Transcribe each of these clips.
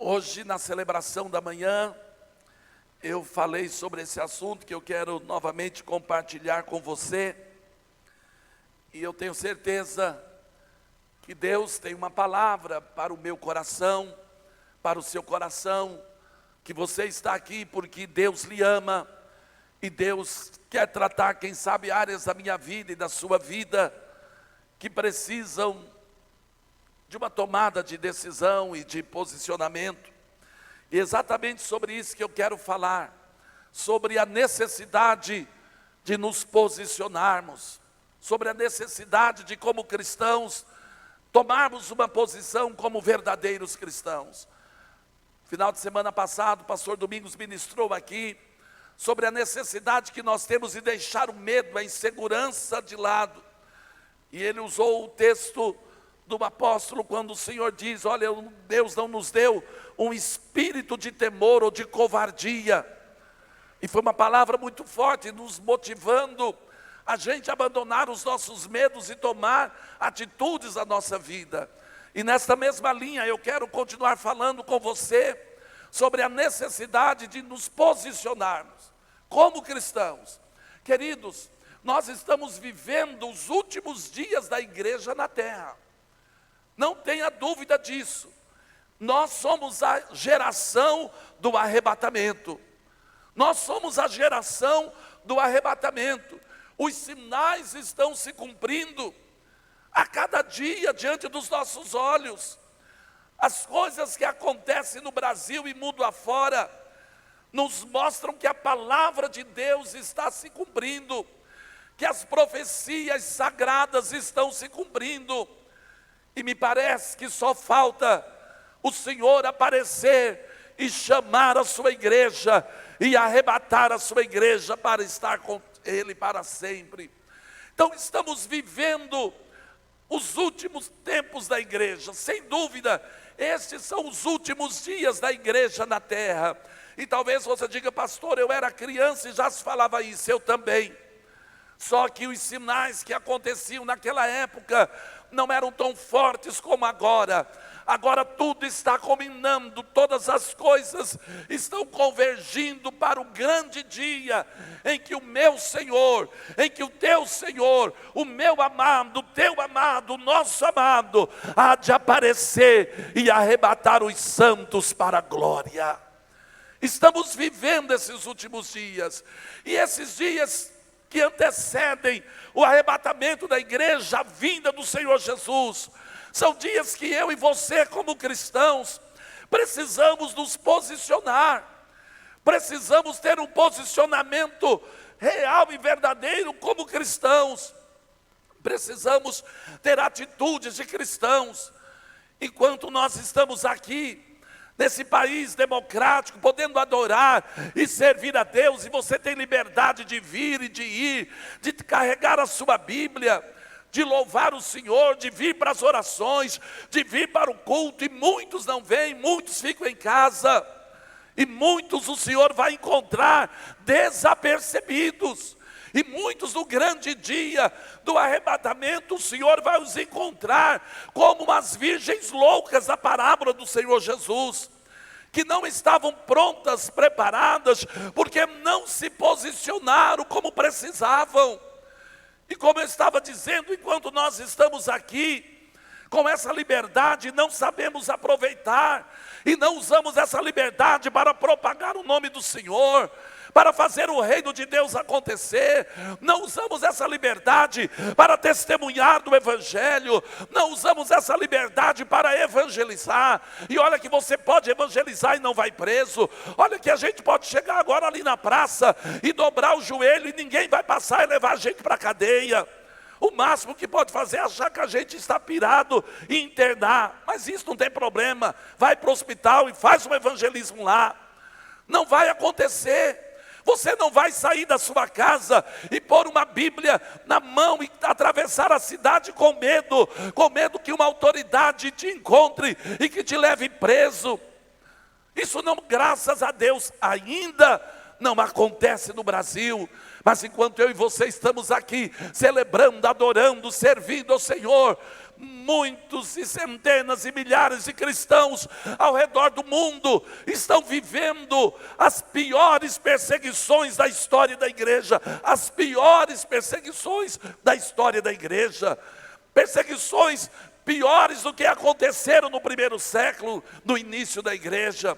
Hoje, na celebração da manhã, eu falei sobre esse assunto que eu quero novamente compartilhar com você. E eu tenho certeza que Deus tem uma palavra para o meu coração, para o seu coração, que você está aqui porque Deus lhe ama e Deus quer tratar, quem sabe, áreas da minha vida e da sua vida que precisam de uma tomada de decisão e de posicionamento. E exatamente sobre isso que eu quero falar, sobre a necessidade de nos posicionarmos, sobre a necessidade de, como cristãos, tomarmos uma posição como verdadeiros cristãos. Final de semana passado, o pastor Domingos ministrou aqui sobre a necessidade que nós temos de deixar o medo, a insegurança de lado. E ele usou o texto do apóstolo quando o Senhor diz: olha, Deus não nos deu um espírito de temor ou de covardia. E foi uma palavra muito forte, nos motivando a gente a abandonar os nossos medos e tomar atitudes na nossa vida. E nesta mesma linha eu quero continuar falando com você sobre a necessidade de nos posicionarmos como cristãos. Queridos, nós estamos vivendo os últimos dias da igreja na terra. Não tenha dúvida disso. Nós somos a geração do arrebatamento. Nós somos a geração do arrebatamento. Os sinais estão se cumprindo a cada dia diante dos nossos olhos. As coisas que acontecem no Brasil e mundo afora nos mostram que a palavra de Deus está se cumprindo, que as profecias sagradas estão se cumprindo. E me parece que só falta o Senhor aparecer e chamar a sua igreja e arrebatar a sua igreja para estar com Ele para sempre. Então estamos vivendo os últimos tempos da igreja, sem dúvida, estes são os últimos dias da igreja na terra. E talvez você diga: pastor, eu era criança e já se falava isso, eu também. Só que os sinais que aconteciam naquela época não eram tão fortes como agora. Agora tudo está combinando, todas as coisas estão convergindo para o grande dia em que o meu Senhor, em que o teu Senhor, o meu amado, o teu amado, o nosso amado, há de aparecer e arrebatar os santos para a glória. Estamos vivendo esses últimos dias, e esses dias que antecedem o arrebatamento da igreja, a vinda do Senhor Jesus, são dias que eu e você, como cristãos, precisamos nos posicionar, precisamos ter um posicionamento real e verdadeiro como cristãos, precisamos ter atitudes de cristãos. Enquanto nós estamos aqui, nesse país democrático, podendo adorar e servir a Deus, e você tem liberdade de vir e de ir, de carregar a sua Bíblia, de louvar o Senhor, de vir para as orações, de vir para o culto, e muitos não vêm, muitos ficam em casa, e muitos o Senhor vai encontrar desapercebidos, e muitos no grande dia do arrebatamento, o Senhor vai os encontrar como umas virgens loucas, a parábola do Senhor Jesus, que não estavam prontas, preparadas, porque não se posicionaram como precisavam. E como eu estava dizendo, enquanto nós estamos aqui, com essa liberdade, não sabemos aproveitar, e não usamos essa liberdade para propagar o nome do Senhor, para fazer o reino de Deus acontecer, não usamos essa liberdade para testemunhar do Evangelho, não usamos essa liberdade para evangelizar. E olha que você pode evangelizar e não vai preso, olha que a gente pode chegar agora ali na praça e dobrar o joelho e ninguém vai passar e levar a gente para a cadeia. O máximo que pode fazer é achar que a gente está pirado e internar, mas isso não tem problema, vai para o hospital e faz um evangelismo lá. Não vai acontecer. Você não vai sair da sua casa e pôr uma Bíblia na mão e atravessar a cidade com medo que uma autoridade te encontre e que te leve preso. Isso não, graças a Deus, ainda não acontece no Brasil. Mas enquanto eu e você estamos aqui celebrando, adorando, servindo ao Senhor, muitos e centenas e milhares de cristãos ao redor do mundo estão vivendo as piores perseguições da história da igreja, as piores perseguições da história da igreja, perseguições piores do que aconteceram no primeiro século, no início da igreja.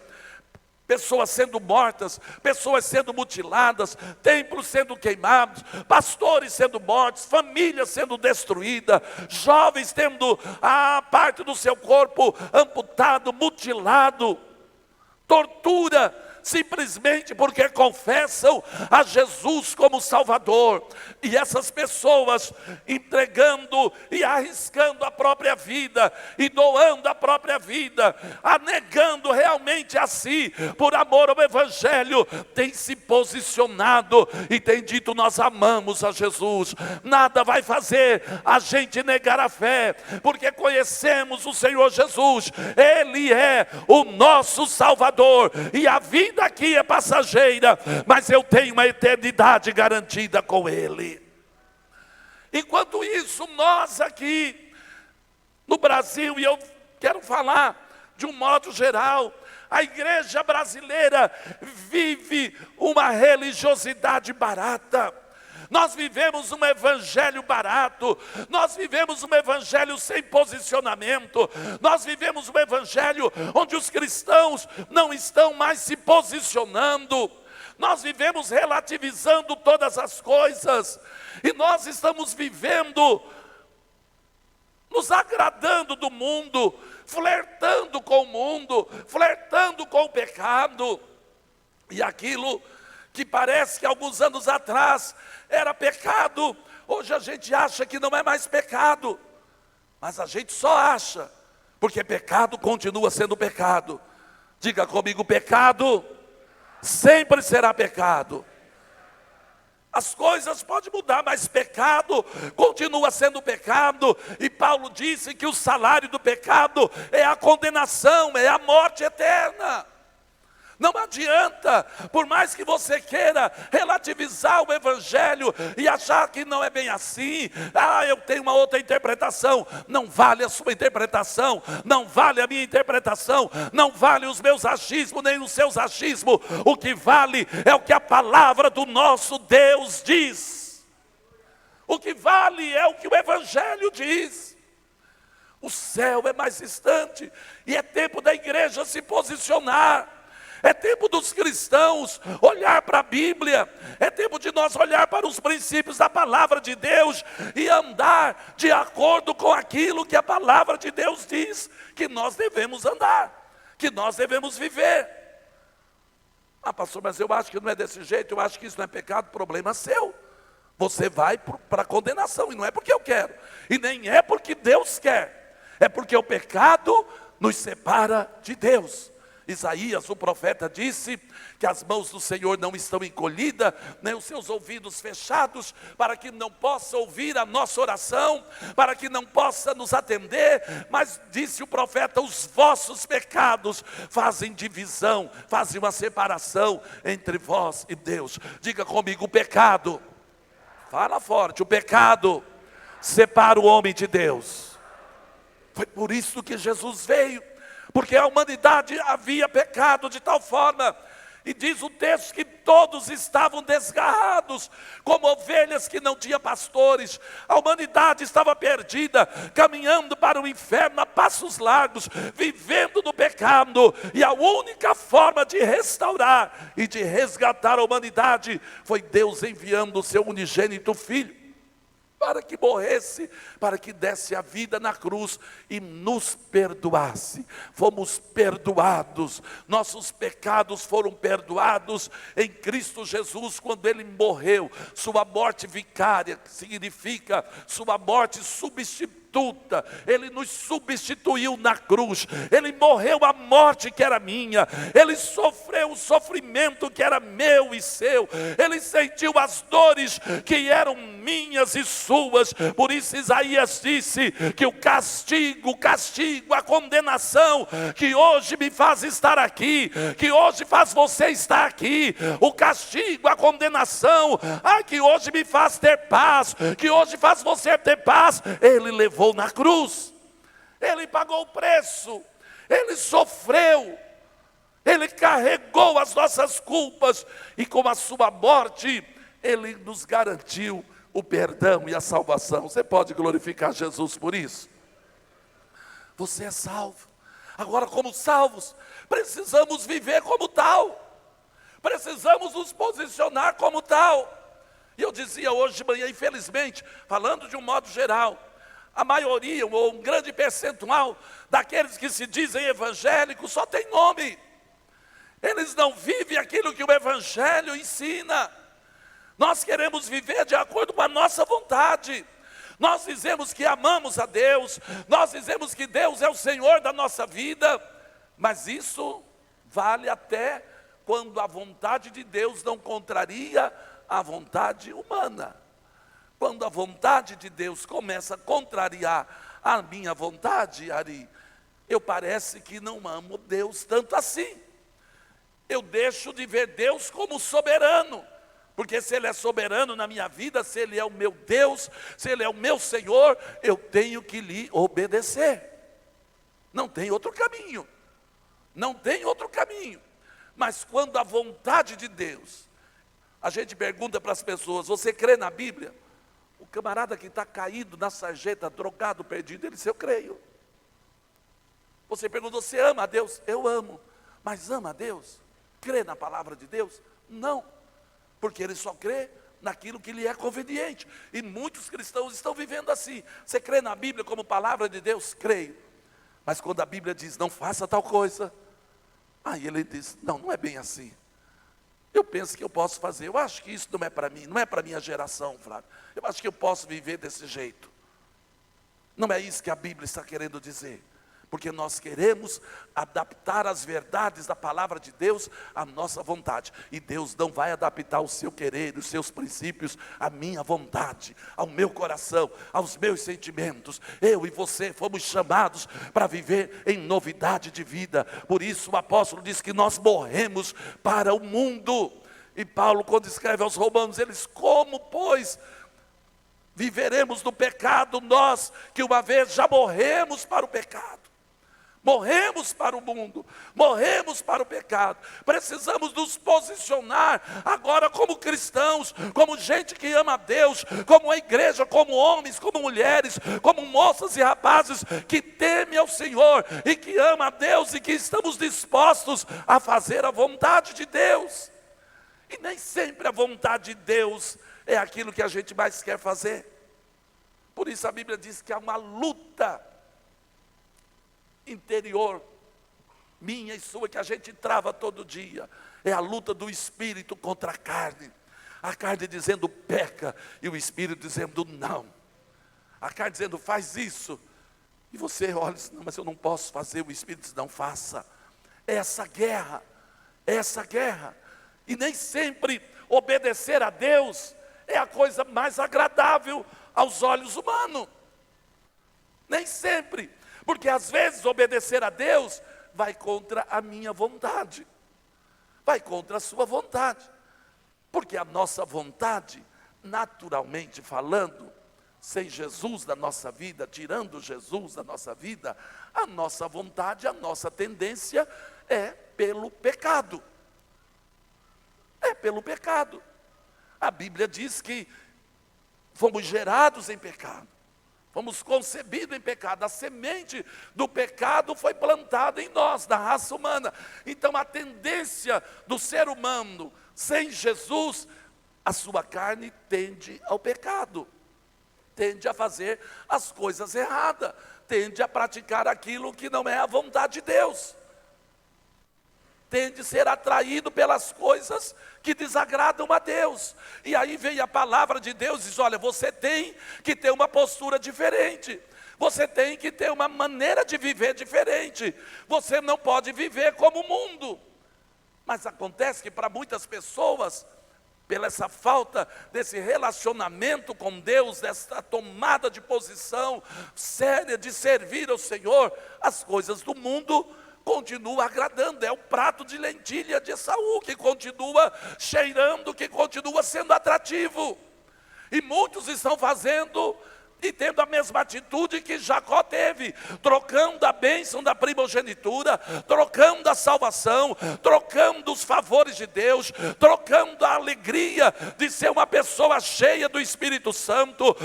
Pessoas sendo mortas, pessoas sendo mutiladas, templos sendo queimados, pastores sendo mortos, famílias sendo destruídas, jovens tendo a parte do seu corpo amputado, mutilado, tortura, simplesmente porque confessam a Jesus como Salvador. E essas pessoas entregando e arriscando a própria vida, e doando a própria vida, negando realmente a si, por amor ao Evangelho, têm se posicionado e têm dito: nós amamos a Jesus. Nada vai fazer a gente negar a fé, porque conhecemos o Senhor Jesus, Ele é o nosso Salvador, e a vida aqui é passageira, mas eu tenho uma eternidade garantida com Ele. Enquanto isso, nós aqui no Brasil, e eu quero falar de um modo geral, a igreja brasileira vive uma religiosidade barata. Nós vivemos um evangelho barato, nós vivemos um evangelho sem posicionamento, nós vivemos um evangelho onde os cristãos não estão mais se posicionando, nós vivemos relativizando todas as coisas, e nós estamos vivendo, nos agradando do mundo, flertando com o mundo, flertando com o pecado, e aquilo que parece que alguns anos atrás era pecado, hoje a gente acha que não é mais pecado, mas a gente só acha, porque pecado continua sendo pecado. Diga comigo: pecado sempre será pecado. As coisas podem mudar, mas pecado continua sendo pecado. E Paulo disse que o salário do pecado é a condenação, é a morte eterna. Não adianta, por mais que você queira relativizar o Evangelho e achar que não é bem assim, eu tenho uma outra interpretação. Não vale a sua interpretação, não vale a minha interpretação, não vale os meus achismos, nem os seus achismos. O que vale é o que a palavra do nosso Deus diz. O que vale é o que o Evangelho diz. O céu é mais distante, e é tempo da igreja se posicionar. É tempo dos cristãos olhar para a Bíblia, é tempo de nós olhar para os princípios da palavra de Deus e andar de acordo com aquilo que a palavra de Deus diz que nós devemos andar, que nós devemos viver. Pastor, mas eu acho que não é desse jeito, eu acho que isso não é pecado. Problema seu. Você vai para a condenação, e não é porque eu quero, e nem é porque Deus quer, é porque o pecado nos separa de Deus. Isaías, o profeta, disse que as mãos do Senhor não estão encolhidas, nem os seus ouvidos fechados, para que não possa ouvir a nossa oração, para que não possa nos atender. Mas disse o profeta: os vossos pecados fazem divisão, fazem uma separação entre vós e Deus. Diga comigo: o pecado, fala forte, o pecado separa o homem de Deus. Foi por isso que Jesus veio, porque a humanidade havia pecado de tal forma, e diz o texto que todos estavam desgarrados, como ovelhas que não tinham pastores. A humanidade estava perdida, caminhando para o inferno a passos largos, vivendo no pecado, e a única forma de restaurar e de resgatar a humanidade foi Deus enviando o seu unigênito Filho, para que morresse, para que desse a vida na cruz e nos perdoasse. Fomos perdoados, nossos pecados foram perdoados em Cristo Jesus, quando Ele morreu. Sua morte vicária, que significa sua morte substituta, Ele nos substituiu na cruz. Ele morreu a morte que era minha, Ele sofreu o sofrimento que era meu e seu, Ele sentiu as dores que eram minhas e suas. Por isso Isaías disse que o castigo, a condenação que hoje me faz estar aqui, que hoje faz você estar aqui, o castigo, a condenação, que hoje me faz ter paz, que hoje faz você ter paz, Ele levou na cruz. Ele pagou o preço, Ele sofreu, Ele carregou as nossas culpas, e com a sua morte, Ele nos garantiu o perdão e a salvação. Você pode glorificar Jesus por isso? Você é salvo. Agora, como salvos, precisamos viver como tal. Precisamos nos posicionar como tal. E eu dizia hoje de manhã, infelizmente, falando de um modo geral, a maioria, ou um grande percentual, daqueles que se dizem evangélicos, só tem nome. Eles não vivem aquilo que o Evangelho ensina. Nós queremos viver de acordo com a nossa vontade. Nós dizemos que amamos a Deus, nós dizemos que Deus é o Senhor da nossa vida, mas isso vale até quando a vontade de Deus não contraria a vontade humana. Quando a vontade de Deus começa a contrariar a minha vontade, Ari, eu parece que não amo Deus tanto assim. Eu deixo de ver Deus como soberano. Porque se Ele é soberano na minha vida, se Ele é o meu Deus, se Ele é o meu Senhor, eu tenho que lhe obedecer. Não tem outro caminho. Não tem outro caminho. Mas quando a vontade de Deus, a gente pergunta para as pessoas, você crê na Bíblia? O camarada que está caído na sarjeta, drogado, perdido, ele diz, eu creio. Você pergunta, você ama a Deus? Eu amo. Mas ama a Deus? Crê na palavra de Deus? Não. Porque ele só crê naquilo que lhe é conveniente. E muitos cristãos estão vivendo assim. Você crê na Bíblia como palavra de Deus? Creio. Mas quando a Bíblia diz, não faça tal coisa, aí ele diz, não, não é bem assim. Eu penso que eu posso fazer. Eu acho que isso não é para mim, não é para a minha geração, Flávio. Eu acho que eu posso viver desse jeito. Não é isso que a Bíblia está querendo dizer. Porque nós queremos adaptar as verdades da palavra de Deus à nossa vontade. E Deus não vai adaptar o seu querer, os seus princípios, à minha vontade, ao meu coração, aos meus sentimentos. Eu e você fomos chamados para viver em novidade de vida. Por isso o apóstolo diz que nós morremos para o mundo. E Paulo, quando escreve aos Romanos, ele diz, como, pois, viveremos no pecado, nós que uma vez já morremos para o pecado? Morremos para o mundo, morremos para o pecado. Precisamos nos posicionar agora como cristãos, como gente que ama a Deus, como a igreja, como homens, como mulheres, como moças e rapazes que temem ao Senhor e que ama a Deus e que estamos dispostos a fazer a vontade de Deus. E nem sempre a vontade de Deus é aquilo que a gente mais quer fazer. Por isso a Bíblia diz que há uma luta interior, minha e sua, que a gente trava todo dia. É a luta do espírito contra a carne. A carne dizendo peca, e o espírito dizendo não. A carne dizendo faz isso, e você olha, não, mas eu não posso fazer. O espírito diz não, faça. É essa guerra, é essa guerra. E nem sempre obedecer a Deus é a coisa mais agradável aos olhos humanos. Nem sempre. Porque às vezes obedecer a Deus vai contra a minha vontade, vai contra a sua vontade. Porque a nossa vontade, naturalmente falando, sem Jesus da nossa vida, tirando Jesus da nossa vida, a nossa vontade, a nossa tendência é pelo pecado. É pelo pecado. A Bíblia diz que fomos gerados em pecado. Fomos concebidos em pecado, a semente do pecado foi plantada em nós, da raça humana. Então a tendência do ser humano, sem Jesus, a sua carne tende ao pecado. Tende a fazer as coisas erradas, tende a praticar aquilo que não é a vontade de Deus. Tende a ser atraído pelas coisas que desagradam a Deus. E aí vem a palavra de Deus e diz, olha, você tem que ter uma postura diferente. Você tem que ter uma maneira de viver diferente. Você não pode viver como o mundo. Mas acontece que para muitas pessoas, pela essa falta desse relacionamento com Deus, dessa tomada de posição séria de servir ao Senhor, as coisas do mundo continua agradando. É o prato de lentilha de Esaú que continua cheirando, que continua sendo atrativo. E muitos estão fazendo e tendo a mesma atitude que Jacó teve, trocando a bênção da primogenitura, trocando a salvação, trocando os favores de Deus, trocando a alegria de ser uma pessoa cheia do Espírito Santo,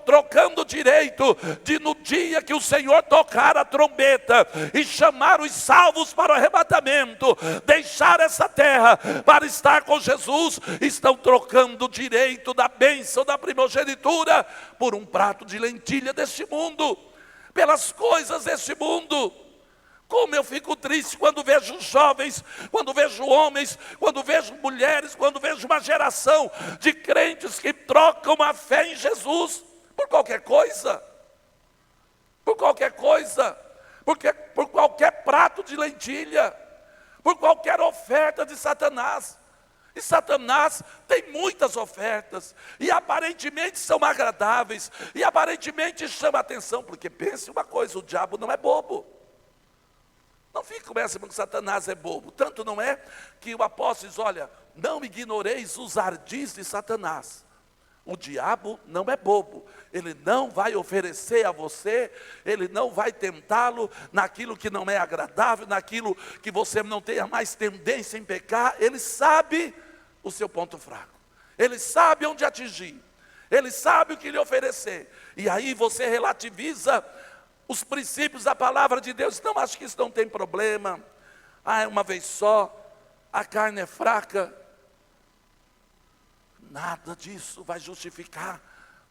trocando o direito de no dia que o Senhor tocar a trombeta e chamar os salvos para o arrebatamento, deixar essa terra para estar com Jesus, estão trocando o direito da bênção da primogenitura por um prato de lentilha deste mundo, pelas coisas deste mundo. Como eu fico triste quando vejo jovens, quando vejo homens, quando vejo mulheres, quando vejo uma geração de crentes que trocam a fé em Jesus por qualquer coisa, por qualquer prato de lentilha, por qualquer oferta de Satanás. E Satanás tem muitas ofertas, e aparentemente são agradáveis, e aparentemente chamam a atenção, porque pense uma coisa, o diabo não é bobo. Não fique com essa, que Satanás é bobo. Tanto não é que o apóstolo diz, olha, não ignoreis os ardis de Satanás. O diabo não é bobo, ele não vai oferecer a você, ele não vai tentá-lo naquilo que não é agradável, naquilo que você não tenha mais tendência em pecar. Ele sabe o seu ponto fraco, ele sabe onde atingir, ele sabe o que lhe oferecer, e aí você relativiza os princípios da palavra de Deus. Não, acho que isso não tem problema, é uma vez só, a carne é fraca. Nada disso vai justificar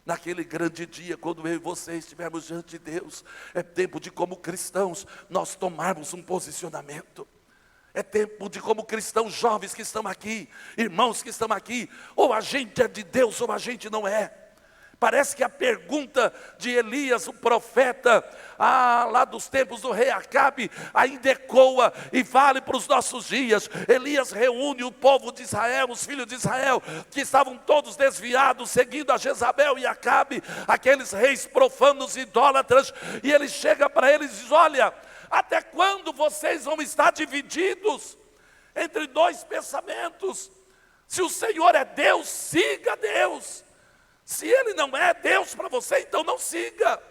naquele grande dia, quando eu e você estivermos diante de Deus. É tempo de, como cristãos, nós tomarmos um posicionamento. É tempo de, como cristãos jovens que estão aqui, irmãos que estão aqui, ou a gente é de Deus ou a gente não é. Parece que a pergunta de Elias, o profeta, lá dos tempos do rei Acabe, ainda ecoa e vale para os nossos dias. Elias reúne o povo de Israel, os filhos de Israel, que estavam todos desviados, seguindo a Jezabel e Acabe, aqueles reis profanos e idólatras, e ele chega para eles e diz, olha, até quando vocês vão estar divididos entre dois pensamentos? Se o Senhor é Deus, siga Deus. Se Ele não é Deus para você, então não siga.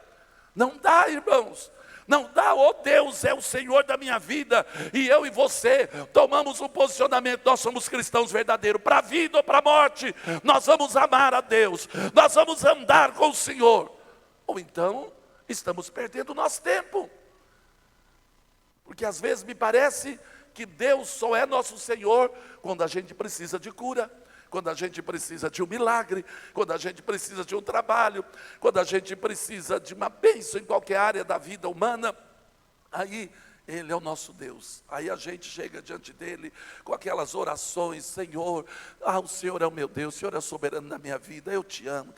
Não dá, irmãos. Não dá, Deus é o Senhor da minha vida, e eu e você tomamos um posicionamento. Nós somos cristãos verdadeiros, para a vida ou para a morte. Nós vamos amar a Deus, nós vamos andar com o Senhor. Ou então, estamos perdendo o nosso tempo. Porque às vezes me parece que Deus só é nosso Senhor quando a gente precisa de cura, quando a gente precisa de um milagre, quando a gente precisa de um trabalho, quando a gente precisa de uma bênção em qualquer área da vida humana. Aí Ele é o nosso Deus. Aí a gente chega diante dEle com aquelas orações, Senhor, o Senhor é o meu Deus, o Senhor é soberano na minha vida, eu te amo,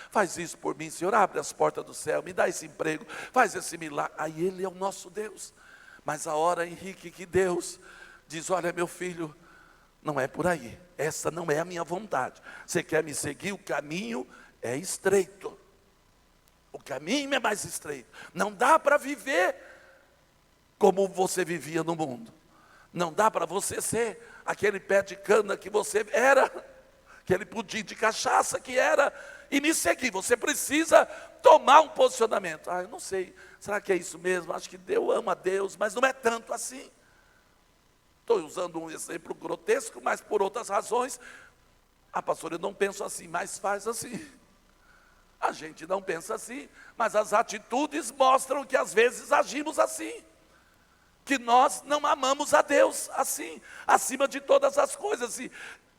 faz isso por mim, Senhor, abre as portas do céu, me dá esse emprego, faz esse milagre. Aí Ele é o nosso Deus. Mas a hora, Henrique, que Deus diz, olha meu filho, não é por aí, essa não é a minha vontade. Você quer me seguir? O caminho é estreito. O caminho é mais estreito. Não dá para viver como você vivia no mundo. Não dá para você ser aquele pé de cana que você era, aquele pudim de cachaça que era, e me seguir. Você precisa tomar um posicionamento. Eu não sei, será que é isso mesmo? Acho que eu amo a Deus, mas não é tanto assim. Estou usando um exemplo grotesco, mas por outras razões. Pastor, eu não penso assim, mas faz assim. A gente não pensa assim, mas as atitudes mostram que às vezes agimos assim. Que nós não amamos a Deus assim, acima de todas as coisas.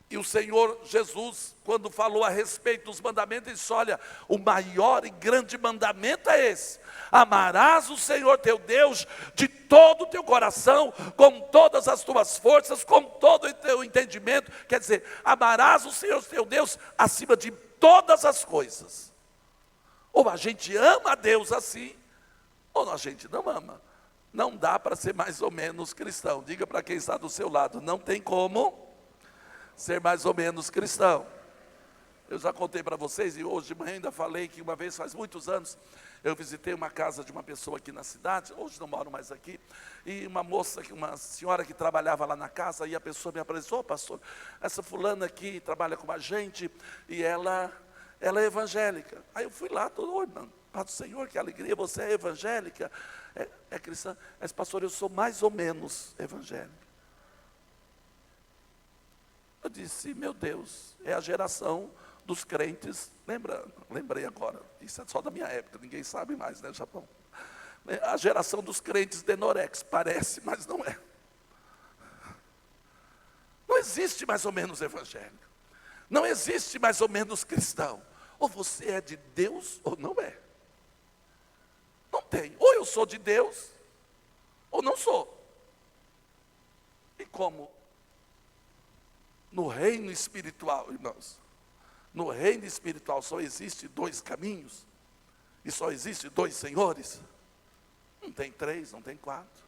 E o Senhor Jesus, quando falou a respeito dos mandamentos, ele disse, olha, o maior e grande mandamento é esse: amarás o Senhor teu Deus de todo o teu coração, com todas as tuas forças, com todo o teu entendimento. Quer dizer, amarás o Senhor teu Deus acima de todas as coisas. Ou a gente ama a Deus assim, ou a gente não ama. Não dá para ser mais ou menos cristão. Diga para quem está do seu lado, não tem como ser mais ou menos cristão. Eu já contei para vocês, e hoje de manhã ainda falei que uma vez, faz muitos anos, eu visitei uma casa de uma pessoa aqui na cidade, hoje não moro mais aqui, e uma senhora que trabalhava lá na casa, e a pessoa me apresentou, pastor, essa fulana aqui trabalha com a gente, e ela ela é evangélica. Aí eu fui lá, todo Paz do Senhor, que alegria, você é evangélica, é cristã. Mas pastor, eu sou mais ou menos evangélica. Eu disse, meu Deus, é a geração dos crentes, lembrei agora, isso é só da minha época, ninguém sabe mais, né, Japão? A geração dos crentes Denorex, parece, mas não é. Não existe mais ou menos evangélico, não existe mais ou menos cristão. Ou você é de Deus ou não é. Não tem, ou eu sou de Deus, ou não sou. E como no reino espiritual, irmãos, no reino espiritual só existe dois caminhos, e só existe dois senhores, não tem três, não tem quatro.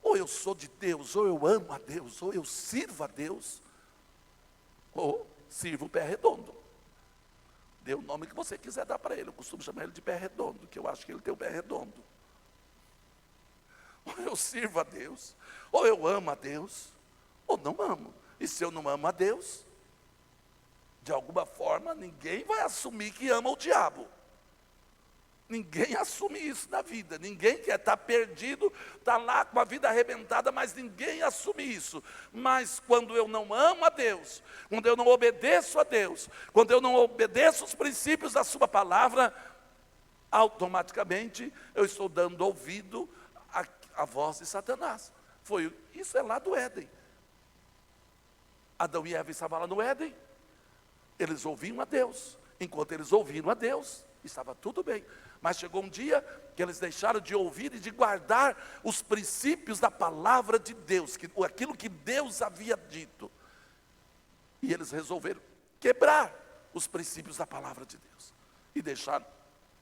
Ou eu sou de Deus, ou eu amo a Deus, ou eu sirvo a Deus, ou sirvo o pé redondo. Dê o nome que você quiser dar para ele, eu costumo chamar ele de pé redondo, que eu acho que ele tem o pé redondo. Ou eu sirvo a Deus, ou eu amo a Deus, ou não amo. E se eu não amo a Deus, de alguma forma, ninguém vai assumir que ama o diabo. Ninguém assume isso na vida. Ninguém quer estar perdido, está lá com a vida arrebentada, mas ninguém assume isso. Mas quando eu não amo a Deus, quando eu não obedeço a Deus, quando eu não obedeço os princípios da sua palavra, automaticamente eu estou dando ouvido à voz de Satanás. Isso é lá do Éden. Adão e Eva estavam lá no Éden, eles ouviam a Deus. Enquanto eles ouviram a Deus, estava tudo bem. Mas chegou um dia que eles deixaram de ouvir e de guardar os princípios da palavra de Deus, aquilo que Deus havia dito. E eles resolveram quebrar os princípios da palavra de Deus. E deixaram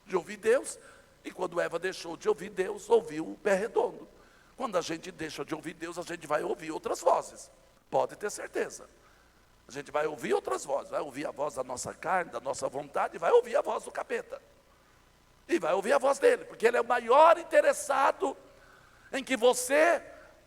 de ouvir Deus. E quando Eva deixou de ouvir Deus, ouviu o pé redondo. Quando a gente deixa de ouvir Deus, a gente vai ouvir outras vozes. Pode ter certeza. A gente vai ouvir outras vozes. Vai ouvir a voz da nossa carne, da nossa vontade. E vai ouvir a voz do capeta. E vai ouvir a voz dele. Porque ele é o maior interessado em que você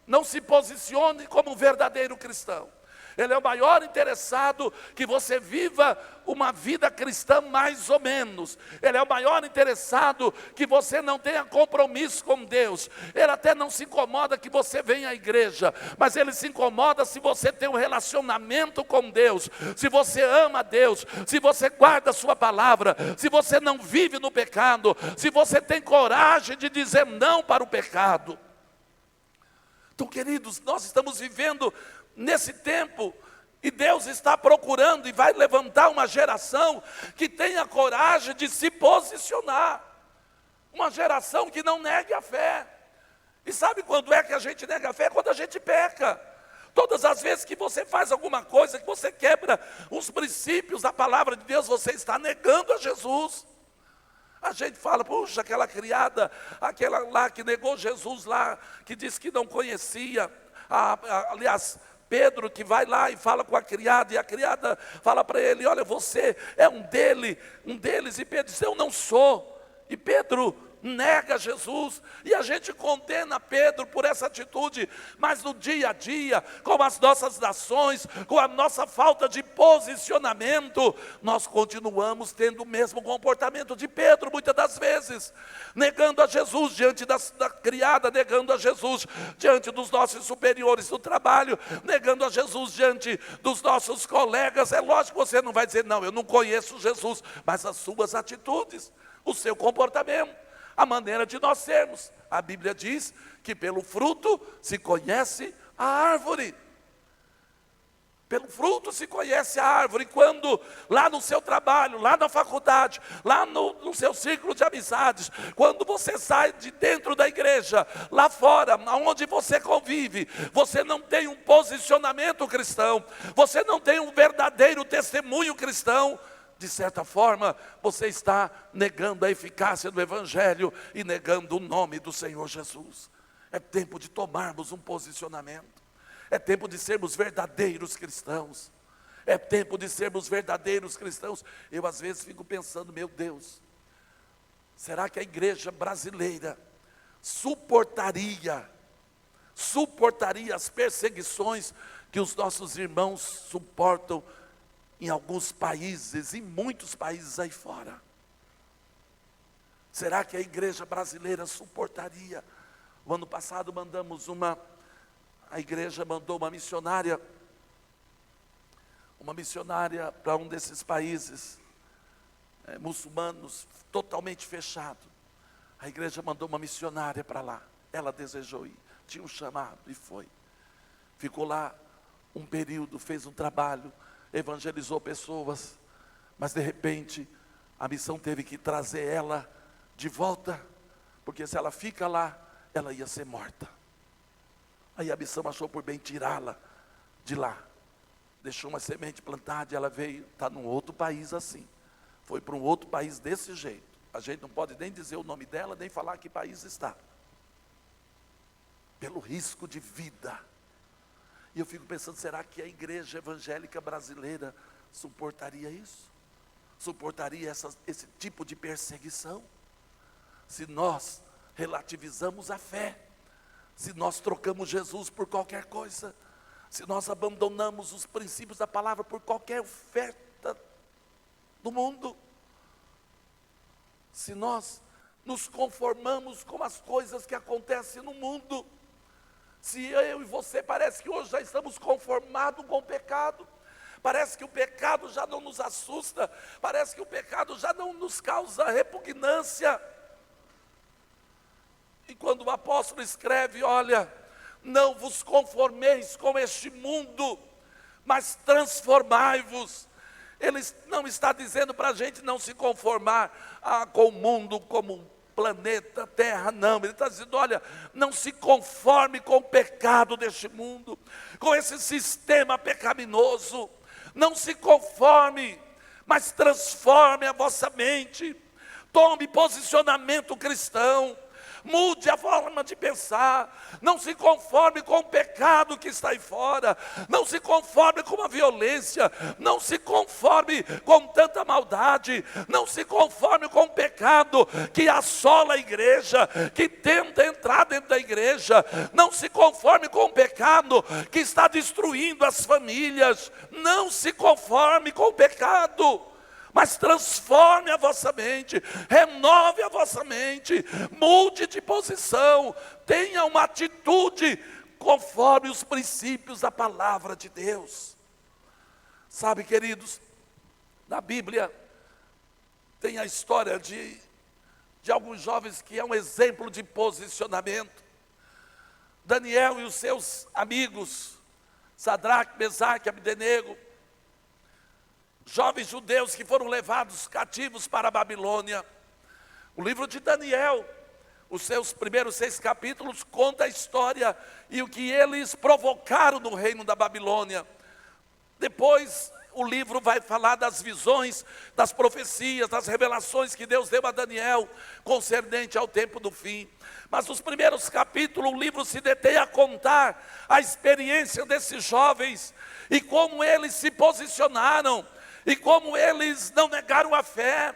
não se posicione como um verdadeiro cristão. Ele é o maior interessado que você viva uma vida cristã mais ou menos. Ele é o maior interessado que você não tenha compromisso com Deus. Ele até não se incomoda que você venha à igreja, mas ele se incomoda se você tem um relacionamento com Deus, se você ama a Deus, se você guarda a sua palavra, se você não vive no pecado, se você tem coragem de dizer não para o pecado. Então, queridos, nós estamos vivendo nesse tempo, e Deus está procurando e vai levantar uma geração que tenha coragem de se posicionar, uma geração que não negue a fé. E sabe quando é que a gente nega a fé? Quando a gente peca. Todas as vezes que você faz alguma coisa, que você quebra os princípios da palavra de Deus, você está negando a Jesus. A gente fala, puxa, aquela criada, aquela lá que negou Jesus lá, que disse que não conhecia, aliás, Pedro que vai lá e fala com a criada, e a criada fala para ele, olha, você é um deles, e Pedro diz, eu não sou. E Pedro nega Jesus, e a gente condena Pedro por essa atitude, mas no dia a dia, com as nossas nações, com a nossa falta de posicionamento, nós continuamos tendo o mesmo comportamento de Pedro, muitas das vezes, negando a Jesus diante da criada, negando a Jesus diante dos nossos superiores do trabalho, negando a Jesus diante dos nossos colegas. É lógico que você não vai dizer, não, eu não conheço Jesus, mas as suas atitudes, o seu comportamento, a maneira de nós sermos. A Bíblia diz que pelo fruto se conhece a árvore. Pelo fruto se conhece a árvore. Quando lá no seu trabalho, lá na faculdade, lá no seu círculo de amizades, quando você sai de dentro da igreja, lá fora, onde você convive, você não tem um posicionamento cristão, você não tem um verdadeiro testemunho cristão, de certa forma, você está negando a eficácia do Evangelho e negando o nome do Senhor Jesus. É tempo de tomarmos um posicionamento. É tempo de sermos verdadeiros cristãos. É tempo de sermos verdadeiros cristãos. Eu às vezes fico pensando, meu Deus, será que a igreja brasileira suportaria as perseguições que os nossos irmãos suportam em alguns países, em muitos países aí fora. Será que a igreja brasileira suportaria? O ano passado a igreja mandou uma missionária para um desses países muçulmanos, totalmente fechado. A igreja mandou uma missionária para lá. Ela desejou ir, tinha um chamado e foi. Ficou lá um período, fez um trabalho, evangelizou pessoas, mas de repente a missão teve que trazer ela de volta, porque se ela fica lá, ela ia ser morta. Aí a missão achou por bem tirá-la de lá. Deixou uma semente plantada e ela veio, está num outro país assim. Foi para um outro país desse jeito. A gente não pode nem dizer o nome dela, nem falar que país está. Pelo risco de vida. E eu fico pensando, será que a igreja evangélica brasileira suportaria isso? Suportaria esse tipo de perseguição? Se nós relativizamos a fé, se nós trocamos Jesus por qualquer coisa, se nós abandonamos os princípios da palavra por qualquer oferta do mundo, se nós nos conformamos com as coisas que acontecem no mundo, se eu e você parece que hoje já estamos conformados com o pecado, parece que o pecado já não nos assusta, parece que o pecado já não nos causa repugnância. E quando o apóstolo escreve, olha, não vos conformeis com este mundo, mas transformai-vos. Ele não está dizendo para a gente não se conformar com o mundo como um planeta, terra, não. Ele está dizendo, olha, não se conforme com o pecado deste mundo, com esse sistema pecaminoso. Não se conforme, mas transforme a vossa mente. Tome posicionamento cristão. Mude a forma de pensar, não se conforme com o pecado que está aí fora, não se conforme com a violência, não se conforme com tanta maldade, não se conforme com o pecado que assola a igreja, que tenta entrar dentro da igreja, não se conforme com o pecado que está destruindo as famílias, não se conforme com o pecado. Mas transforme a vossa mente, renove a vossa mente, mude de posição, tenha uma atitude conforme os princípios da palavra de Deus. Sabe, queridos, na Bíblia tem a história de alguns jovens que é um exemplo de posicionamento. Daniel e os seus amigos, Sadraque, Mesaque, Abdenego, jovens judeus que foram levados cativos para a Babilônia. O livro de Daniel, os seus primeiros 6 capítulos, conta a história e o que eles provocaram no reino da Babilônia. Depois o livro vai falar das visões, das profecias, das revelações que Deus deu a Daniel concernente ao tempo do fim. Mas nos primeiros capítulos o livro se detém a contar a experiência desses jovens e como eles se posicionaram, e como eles não negaram a fé,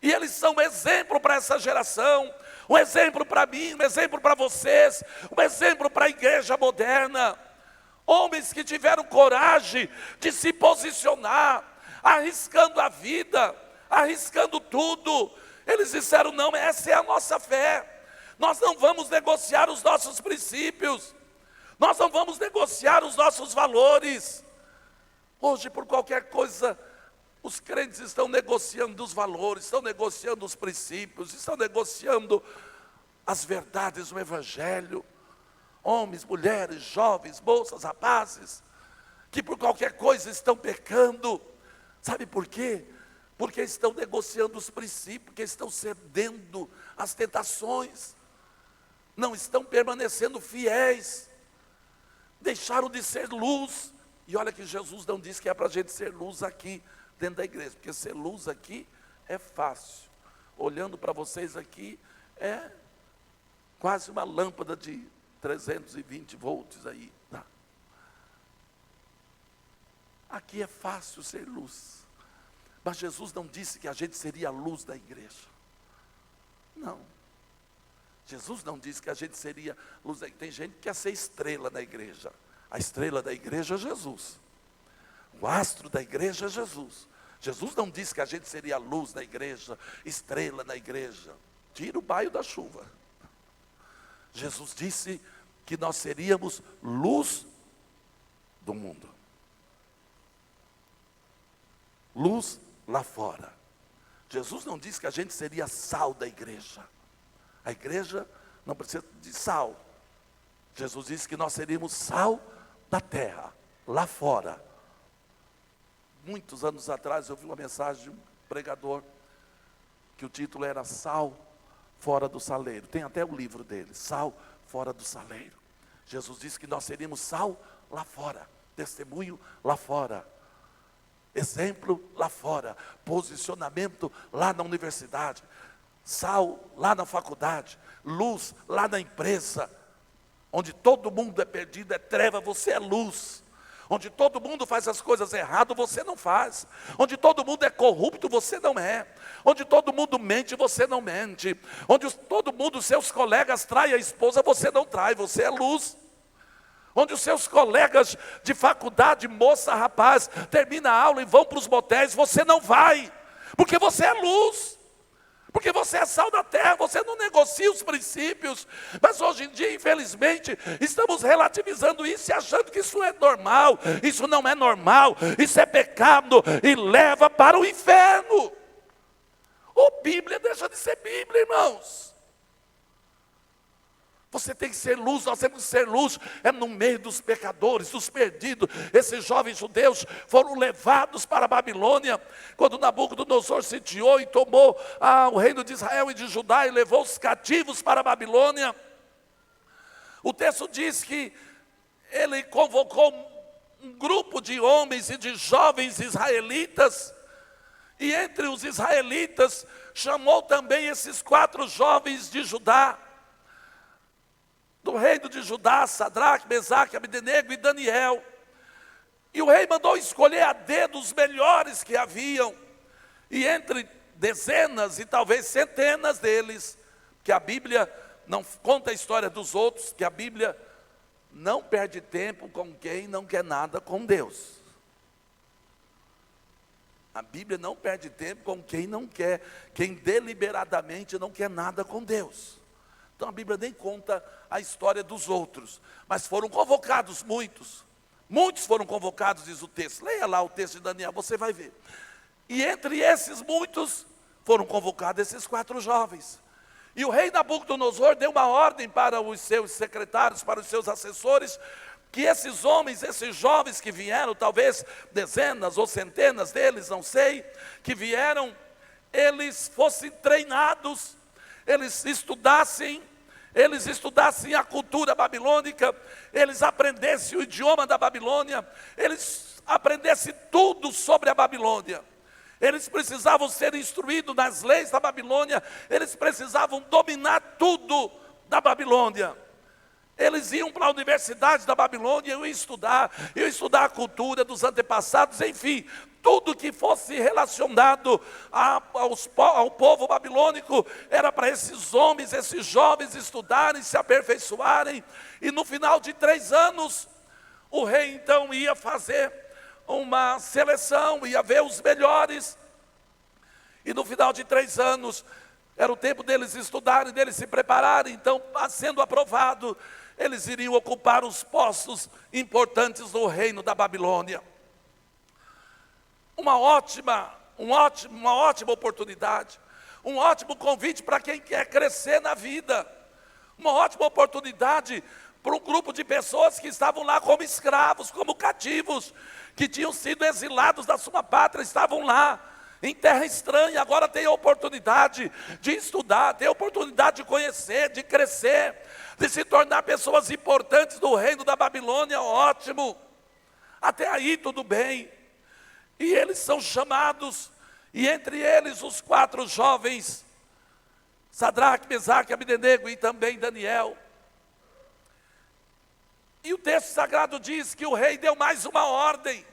e eles são um exemplo para essa geração, um exemplo para mim, um exemplo para vocês, um exemplo para a igreja moderna. Homens que tiveram coragem de se posicionar, arriscando a vida, arriscando tudo. Eles disseram, não, essa é a nossa fé, nós não vamos negociar os nossos princípios, nós não vamos negociar os nossos valores. Hoje, por qualquer coisa, os crentes estão negociando os valores, estão negociando os princípios, estão negociando as verdades do Evangelho. Homens, mulheres, jovens, moças, rapazes, que por qualquer coisa estão pecando. Sabe por quê? Porque estão negociando os princípios, porque estão cedendo às tentações, não estão permanecendo fiéis, deixaram de ser luz. E olha que Jesus não disse que é para a gente ser luz aqui dentro da igreja, porque ser luz aqui é fácil. Olhando para vocês aqui, é quase uma lâmpada de 320 volts aí. Tá? Aqui é fácil ser luz. Mas Jesus não disse que a gente seria a luz da igreja. Não. Jesus não disse que a gente seria luz da igreja. Tem gente que quer ser estrela da igreja. A estrela da igreja é Jesus. O astro da igreja é Jesus. Jesus não disse que a gente seria luz na igreja, estrela na igreja. Tira o baio da chuva. Jesus disse que nós seríamos luz do mundo. Luz lá fora. Jesus não disse que a gente seria sal da igreja. A igreja não precisa de sal. Jesus disse que nós seríamos sal da terra, lá fora. Muitos anos atrás eu vi uma mensagem de um pregador, que o título era Sal Fora do Saleiro. Tem até o livro dele, Sal Fora do Saleiro. Jesus disse que nós seríamos sal lá fora, testemunho lá fora, exemplo lá fora, posicionamento lá na universidade, sal lá na faculdade, luz lá na empresa, onde todo mundo é perdido, é treva, você é luz. Onde todo mundo faz as coisas erradas, você não faz. Onde todo mundo é corrupto, você não é. Onde todo mundo mente, você não mente. Onde todo mundo, seus colegas, trai a esposa, você não trai, você é luz. Onde os seus colegas de faculdade, moça, rapaz, termina a aula e vão para os motéis, você não vai. Porque você é luz. Porque você é sal da terra, você não negocia os princípios. Mas hoje em dia, infelizmente, estamos relativizando isso e achando que isso é normal. Isso não é normal, isso é pecado e leva para o inferno. Ou Bíblia deixa de ser Bíblia, irmãos. Você tem que ser luz, nós temos que ser luz, é no meio dos pecadores, dos perdidos. Esses jovens judeus foram levados para a Babilônia, quando Nabucodonosor sitiou e tomou o reino de Israel e de Judá e levou os cativos para a Babilônia. O texto diz que ele convocou um grupo de homens e de jovens israelitas, e entre os israelitas chamou também esses 4 jovens de Judá, do reino de Judá, Sadraque, Mesaque, Abdenego e Daniel. E o rei mandou escolher a dedo os melhores que haviam. E entre dezenas e talvez centenas deles, que a Bíblia não conta a história dos outros, que a Bíblia não perde tempo com quem não quer nada com Deus. A Bíblia não perde tempo com quem não quer, quem deliberadamente não quer nada com Deus. Então a Bíblia nem conta a história dos outros, mas foram convocados muitos. Muitos foram convocados, diz o texto. Leia lá o texto de Daniel, você vai ver. E entre esses muitos, foram convocados esses 4 jovens. E o rei Nabucodonosor deu uma ordem para os seus secretários, para os seus assessores, que esses homens, esses jovens que vieram, talvez dezenas ou centenas deles, não sei, que vieram, eles fossem treinados, eles estudassem a cultura babilônica, eles aprendessem o idioma da Babilônia, eles aprendessem tudo sobre a Babilônia. Eles precisavam ser instruídos nas leis da Babilônia, eles precisavam dominar tudo da Babilônia. Eles iam para a universidade da Babilônia, iam estudar a cultura dos antepassados, enfim, tudo que fosse relacionado ao povo babilônico, era para esses homens, esses jovens estudarem, se aperfeiçoarem, e no final de 3 anos, o rei então ia fazer uma seleção, ia ver os melhores, e no final de 3 anos, era o tempo deles estudarem, deles se prepararem, então, sendo aprovado, eles iriam ocupar os postos importantes do reino da Babilônia. Uma ótima oportunidade, um ótimo convite para quem quer crescer na vida, uma ótima oportunidade para um grupo de pessoas que estavam lá como escravos, como cativos, que tinham sido exilados da sua pátria, estavam lá em terra estranha, agora tem a oportunidade de estudar, tem a oportunidade de conhecer, de crescer, de se tornar pessoas importantes do reino da Babilônia. Ótimo, até aí tudo bem. E eles são chamados, e entre eles os 4 jovens, Sadraque, Mesaque, Abdenego e também Daniel. E o texto sagrado diz que o rei deu mais uma ordem.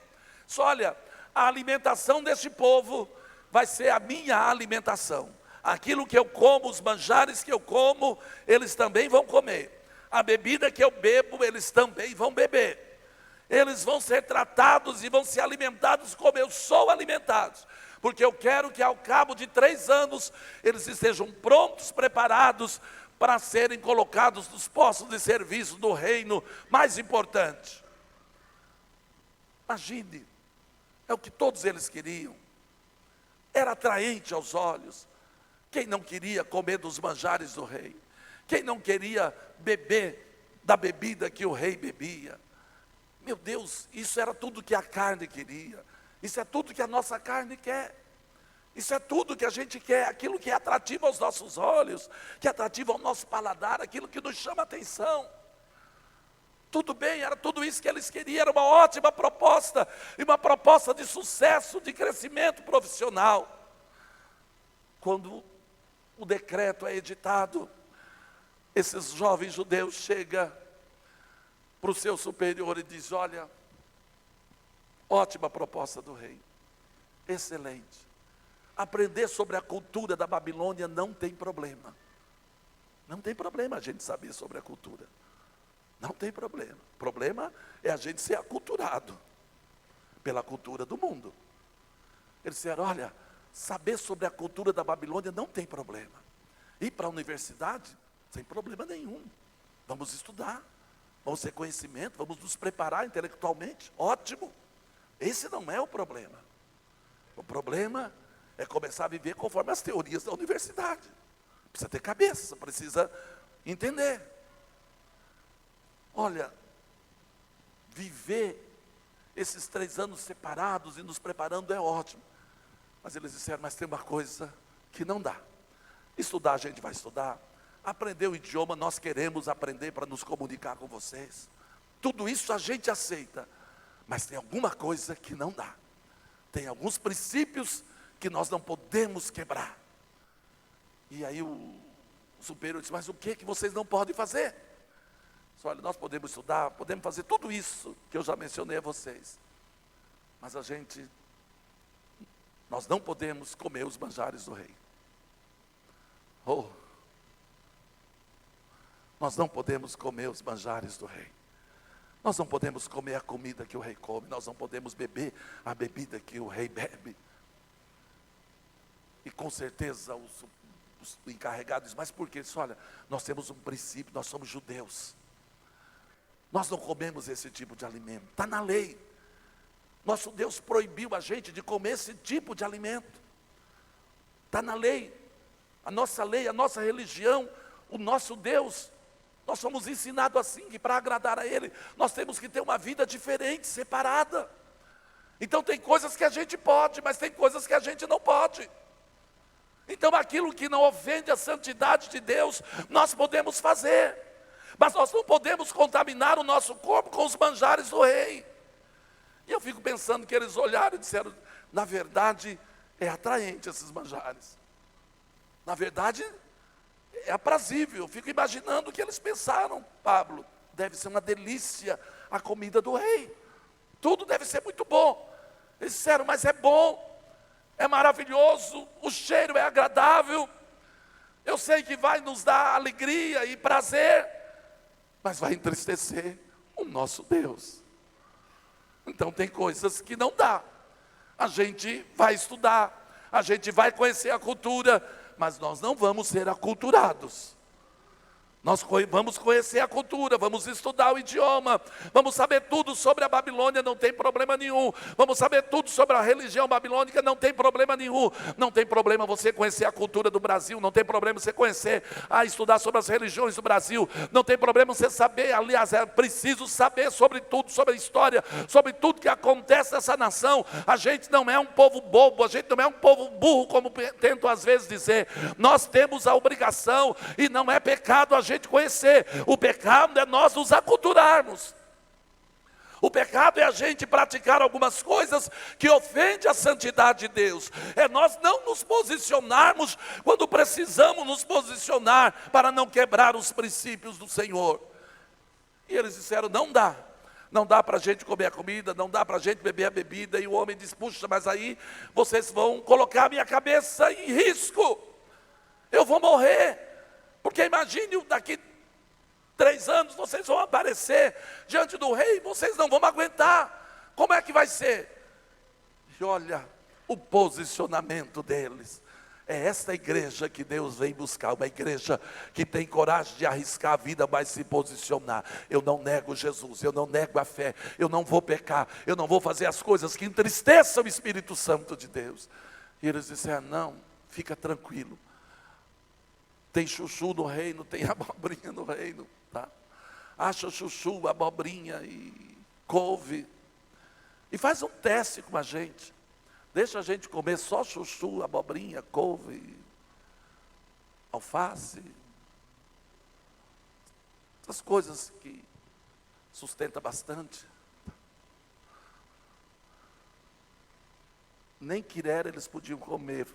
Só olha, a alimentação deste povo vai ser a minha alimentação. Aquilo que eu como, os manjares que eu como, eles também vão comer. A bebida que eu bebo, eles também vão beber. eles vão ser tratados e vão ser alimentados como eu sou alimentado. Porque eu quero que ao cabo de 3 anos, eles estejam prontos, preparados para serem colocados nos postos de serviço do reino mais importante. Imagine, é o que todos eles queriam. Era atraente aos olhos. Quem não queria comer dos manjares do rei? Quem não queria beber da bebida que o rei bebia? Meu Deus, isso era tudo que a carne queria. Isso é tudo que a nossa carne quer. Isso é tudo que a gente quer, aquilo que é atrativo aos nossos olhos, que é atrativo ao nosso paladar, aquilo que nos chama a atenção. Tudo bem, era tudo isso que eles queriam, era uma ótima proposta, e uma proposta de sucesso, de crescimento profissional. Quando o decreto é editado, esses jovens judeus chegam para o seu superior e dizem: olha, ótima proposta do rei, excelente. Aprender sobre a cultura da Babilônia não tem problema. Não tem problema a gente saber sobre a cultura. Não tem problema. O problema é a gente ser aculturado pela cultura do mundo. Eles disseram: olha, saber sobre a cultura da Babilônia não tem problema. Ir para a universidade, sem problema nenhum. Vamos estudar, vamos ter conhecimento, vamos nos preparar intelectualmente. Ótimo. Esse não é o problema. O problema é começar a viver conforme as teorias da universidade. Precisa ter cabeça, precisa entender. Olha, viver esses 3 anos separados e nos preparando é ótimo. Mas eles disseram: mas tem uma coisa que não dá. Estudar a gente vai estudar. Aprender o idioma, nós queremos aprender para nos comunicar com vocês. Tudo isso a gente aceita. Mas tem alguma coisa que não dá. Tem alguns princípios que nós não podemos quebrar. E aí o superior disse: mas o que vocês não podem fazer? Disse: olha, nós podemos estudar, podemos fazer tudo isso que eu já mencionei a vocês. Mas nós não podemos comer os manjares do rei. Nós não podemos comer os manjares do rei. Nós não podemos comer a comida que o rei come. Nós não podemos beber a bebida que o rei bebe. E com certeza os encarregados, mas por quê? Ele disse: olha, nós temos um princípio, nós somos judeus. Nós não comemos esse tipo de alimento. Está na lei. Nosso Deus proibiu a gente de comer esse tipo de alimento. Está na lei. A nossa lei, a nossa religião, o nosso Deus. Nós somos ensinados assim, que para agradar a Ele, nós temos que ter uma vida diferente, separada. Então tem coisas que a gente pode, mas tem coisas que a gente não pode. Então aquilo que não ofende a santidade de Deus, nós podemos fazer. Mas nós não podemos contaminar o nosso corpo com os manjares do rei. E eu fico pensando que eles olharam e disseram: na verdade, é atraente esses manjares. Na verdade, é aprazível. Eu fico imaginando o que eles pensaram. Pablo, deve ser uma delícia a comida do rei. Tudo deve ser muito bom. Eles disseram: mas é bom, é maravilhoso, o cheiro é agradável. Eu sei que vai nos dar alegria e prazer, mas vai entristecer o nosso Deus. Então tem coisas que não dá. A gente vai estudar, a gente vai conhecer a cultura, mas nós não vamos ser aculturados. Nós vamos conhecer a cultura, vamos estudar o idioma, vamos saber tudo sobre a Babilônia, não tem problema nenhum. Vamos saber tudo sobre a religião babilônica, não tem problema nenhum. Não tem problema você conhecer a cultura do Brasil, não tem problema você conhecer, estudar sobre as religiões do Brasil. Não tem problema você saber, aliás, é preciso saber sobre tudo, sobre a história, sobre tudo que acontece nessa nação. A gente não é um povo bobo, a gente não é um povo burro, como tento às vezes dizer. Nós temos a obrigação, e não é pecado a gente conhecer. O pecado é nós nos aculturarmos. O pecado é a gente praticar algumas coisas que ofendem a santidade de Deus. É nós não nos posicionarmos quando precisamos nos posicionar para não quebrar os princípios do Senhor. E eles disseram: não dá. Não dá para a gente comer a comida, não dá para a gente beber a bebida. E o homem disse: puxa, mas aí vocês vão colocar a minha cabeça em risco. Eu vou morrer. Porque imagine, daqui 3 anos vocês vão aparecer diante do rei, vocês não vão aguentar. Como é que vai ser? E olha o posicionamento deles. É esta igreja que Deus vem buscar, uma igreja que tem coragem de arriscar a vida, mas se posicionar. Eu não nego Jesus, eu não nego a fé, eu não vou pecar, eu não vou fazer as coisas que entristeçam o Espírito Santo de Deus. E eles disseram, não, fica tranquilo. Tem chuchu no reino, tem abobrinha no reino, tá? Acha chuchu, abobrinha e couve. E faz um teste com a gente. Deixa a gente comer só chuchu, abobrinha, couve, alface. Essas coisas que sustentam bastante. Nem quirera eles podiam comer,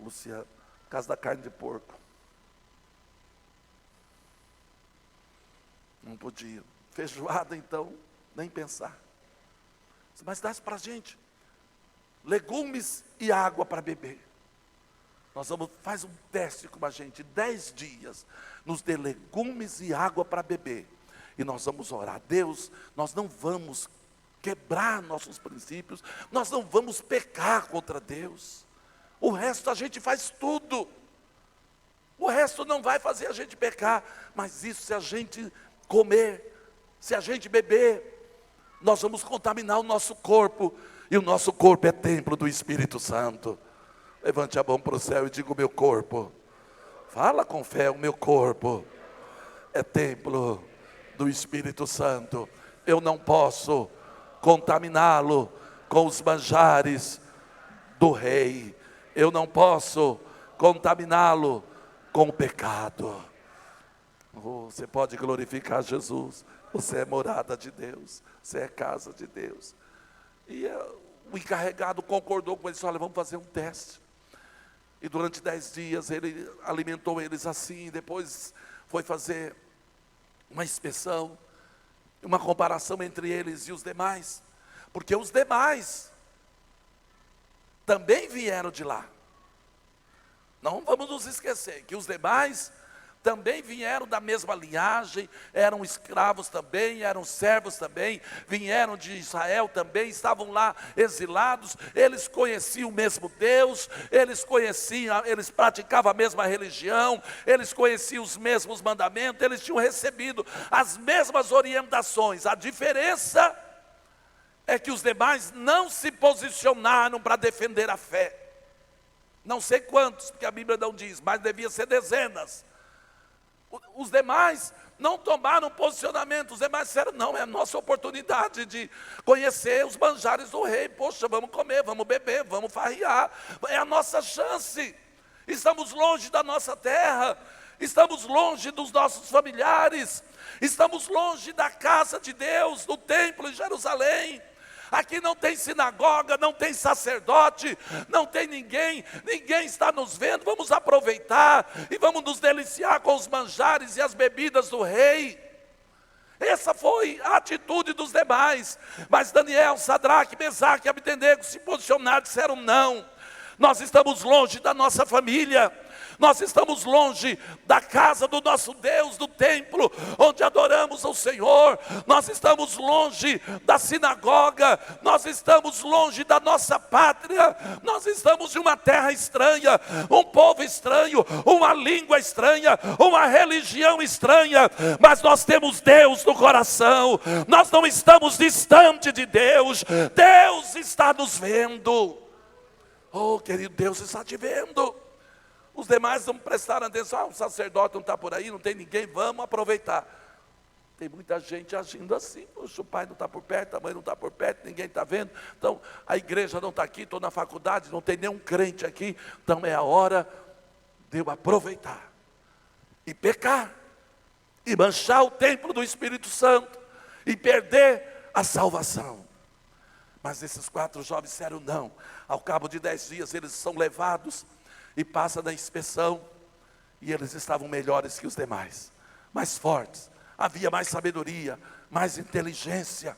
Luciano, por causa da carne de porco. Não podiam. Feijoada, então, nem pensar. Mas dá para a gente. Legumes e água para beber. Faz um teste com a gente, 10 dias, nos dê legumes e água para beber. E nós vamos orar. Deus, nós não vamos quebrar nossos princípios, nós não vamos pecar contra Deus. O resto a gente faz tudo. O resto não vai fazer a gente pecar, mas isso se a gente comer, se a gente beber, nós vamos contaminar o nosso corpo. E o nosso corpo é templo do Espírito Santo. Levante a mão para o céu e diga: o meu corpo. Fala com fé: o meu corpo é templo do Espírito Santo. Eu não posso contaminá-lo com os manjares do rei. Eu não posso contaminá-lo com o pecado. Você pode glorificar Jesus. Você é morada de Deus. Você é casa de Deus. E o encarregado concordou com eles: olha, vamos fazer um teste. E durante 10 dias ele alimentou eles assim. Depois foi fazer uma inspeção, uma comparação entre eles e os demais. Porque os demais também vieram de lá. Não vamos nos esquecer que os demais também vieram da mesma linhagem, eram escravos também, eram servos também, vieram de Israel também, estavam lá exilados, eles conheciam o mesmo Deus, eles praticavam a mesma religião, eles conheciam os mesmos mandamentos, eles tinham recebido as mesmas orientações. A diferença é que os demais não se posicionaram para defender a fé. Não sei quantos, porque a Bíblia não diz, mas devia ser dezenas. Os demais não tomaram posicionamento. Os demais disseram: não, é a nossa oportunidade de conhecer os manjares do rei. Poxa, vamos comer, vamos beber, vamos farrear. É a nossa chance. Estamos longe da nossa terra, estamos longe dos nossos familiares, estamos longe da casa de Deus, do templo em Jerusalém. Aqui não tem sinagoga, não tem sacerdote, não tem ninguém está nos vendo. Vamos aproveitar e vamos nos deliciar com os manjares e as bebidas do rei. Essa foi a atitude dos demais. Mas Daniel, Sadraque, Mesaque e Abdenego se posicionaram e disseram: não, nós estamos longe da nossa família. Nós estamos longe da casa do nosso Deus, do templo, onde adoramos ao Senhor. Nós estamos longe da sinagoga. Nós estamos longe da nossa pátria. Nós estamos em uma terra estranha, um povo estranho, uma língua estranha, uma religião estranha. Mas nós temos Deus no coração. Nós não estamos distante de Deus. Deus está nos vendo. Oh, querido, Deus está te vendo. Os demais não prestaram atenção: o sacerdote não está por aí, não tem ninguém, vamos aproveitar. Tem muita gente agindo assim: poxa, o pai não está por perto, a mãe não está por perto, ninguém está vendo. Então a igreja não está aqui, estou na faculdade, não tem nenhum crente aqui. Então é a hora de eu aproveitar e pecar, e manchar o templo do Espírito Santo, e perder a salvação. Mas esses 4 jovens disseram não. Ao cabo de 10 dias eles são levados e passa da inspeção, e eles estavam melhores que os demais, mais fortes. Havia mais sabedoria, mais inteligência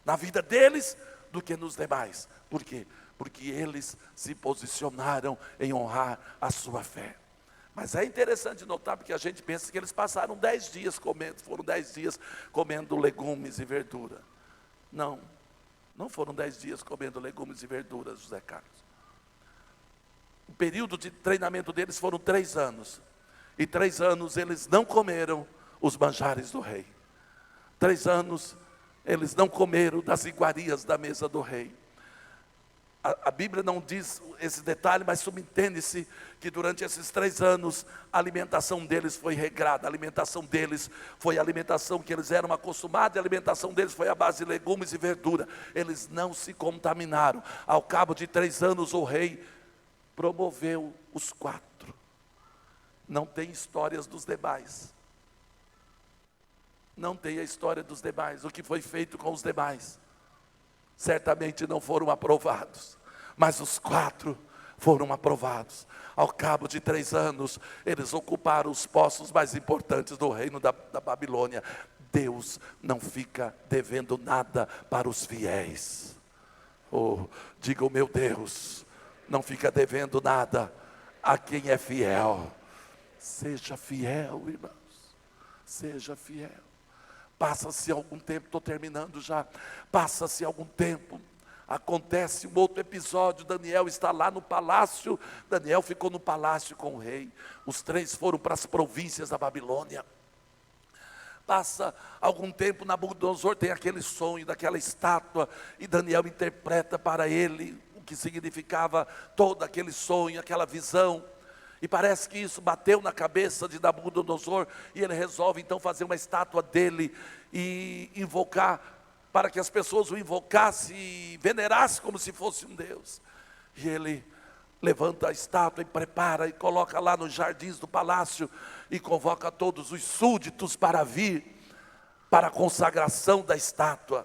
na vida deles do que nos demais. Por quê? Porque eles se posicionaram em honrar a sua fé. Mas é interessante notar, porque a gente pensa que eles passaram 10 dias comendo, foram 10 dias comendo legumes e verdura. Não, não foram 10 dias comendo legumes e verduras, José Carlos. O período de treinamento deles foram 3 anos. E 3 anos eles não comeram os manjares do rei. 3 anos eles não comeram das iguarias da mesa do rei. A Bíblia não diz esse detalhe, mas subentende-se que durante esses 3 anos a alimentação deles foi regrada. A alimentação deles foi a alimentação que eles eram acostumados. A alimentação deles foi a base de legumes e verdura. Eles não se contaminaram. Ao cabo de 3 anos o rei promoveu os 4. Não tem histórias dos demais. Não tem a história dos demais. O que foi feito com os demais certamente não foram aprovados, mas os 4 foram aprovados. Ao cabo de 3 anos, eles ocuparam os postos mais importantes do reino da Babilônia. Deus não fica devendo nada para os fiéis. Oh, diga o meu Deus, não fica devendo nada a quem é fiel. Seja fiel, irmãos, seja fiel. Passa-se algum tempo, estou terminando já. Passa-se algum tempo, acontece um outro episódio. Daniel está lá no palácio. Daniel ficou no palácio com o rei. Os 3 foram para as províncias da Babilônia. Passa algum tempo, Nabucodonosor tem aquele sonho daquela estátua, e Daniel interpreta para ele o que significava todo aquele sonho, aquela visão. E parece que isso bateu na cabeça de Nabucodonosor, e ele resolve então fazer uma estátua dele e invocar, para que as pessoas o invocassem e venerassem como se fosse um Deus. E ele levanta a estátua e prepara e coloca lá nos jardins do palácio e convoca todos os súditos para vir para a consagração da estátua.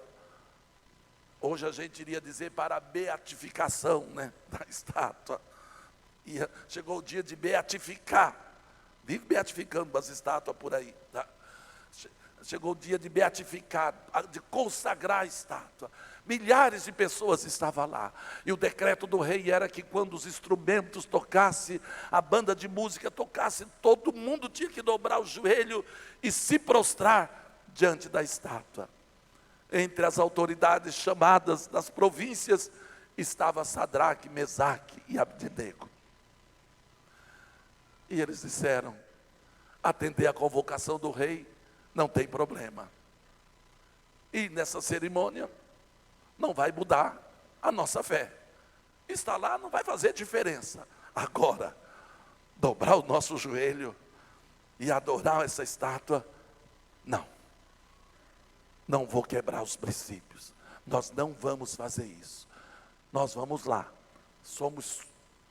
Hoje a gente iria dizer para a beatificação, né, da estátua. E chegou o dia de beatificar. Vive beatificando as estátuas por aí, tá? Chegou o dia de beatificar, de consagrar a estátua. Milhares de pessoas estavam lá. E o decreto do rei era que quando os instrumentos tocassem, a banda de música tocasse, todo mundo tinha que dobrar o joelho e se prostrar diante da estátua. Entre as autoridades chamadas das províncias estava Sadraque, Mesaque e Abdenego. E eles disseram: atender a convocação do rei não tem problema. E nessa cerimônia não vai mudar a nossa fé. Está lá, não vai fazer diferença. Agora, dobrar o nosso joelho e adorar essa estátua, não. Não vou quebrar os princípios. Nós não vamos fazer isso. Nós vamos lá. Somos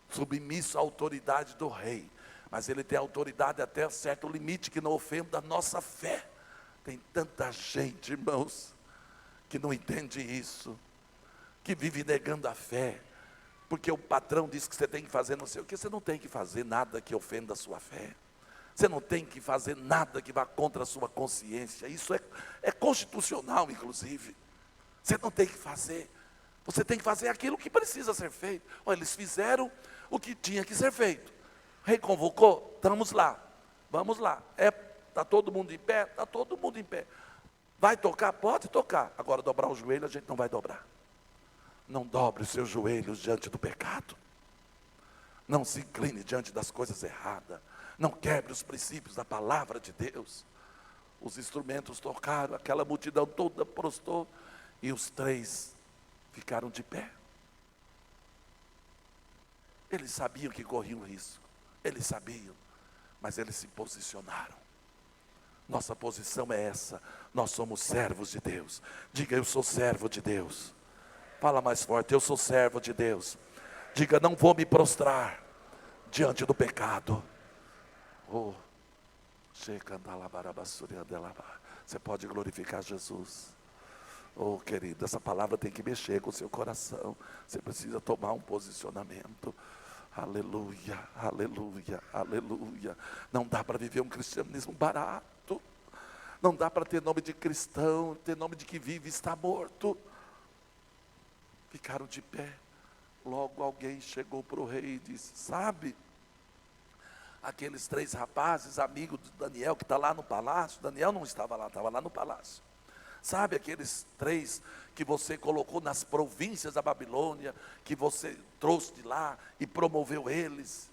submissos à autoridade do rei. Mas ele tem autoridade até certo limite que não ofenda a nossa fé. Tem tanta gente, irmãos, que não entende isso, que vive negando a fé, porque o patrão diz que você tem que fazer não sei o que. Você não tem que fazer nada que ofenda a sua fé. Você não tem que fazer nada que vá contra a sua consciência. Isso é constitucional, inclusive. Você não tem que fazer. Você tem que fazer aquilo que precisa ser feito. Olha, eles fizeram o que tinha que ser feito. O rei convocou, estamos lá, vamos lá. Está todo mundo em pé? Está todo mundo em pé. Vai tocar? Pode tocar. Agora dobrar o joelho a gente não vai dobrar. Não dobre os seus joelhos diante do pecado. Não se incline diante das coisas erradas. Não quebre os princípios da palavra de Deus. Os instrumentos tocaram, aquela multidão toda prostrou, e os 3 ficaram de pé. Eles sabiam que corriam risco. Eles sabiam, mas eles se posicionaram. Nossa posição é essa. Nós somos servos de Deus. Diga: eu sou servo de Deus. Fala mais forte: eu sou servo de Deus. Diga: não vou me prostrar diante do pecado. Oh, você pode glorificar Jesus. Oh, querido, essa palavra tem que mexer com o seu coração. Você precisa tomar um posicionamento. Aleluia, aleluia, aleluia. Não dá para viver um cristianismo barato. Não dá para ter nome de cristão, ter nome de que vive e está morto. Ficaram de pé. Logo alguém chegou para o rei e disse: sabe, aqueles 3 rapazes, amigos de Daniel, que está lá no palácio. Daniel não estava lá no palácio. Sabe aqueles 3 que você colocou nas províncias da Babilônia, que você trouxe de lá e promoveu eles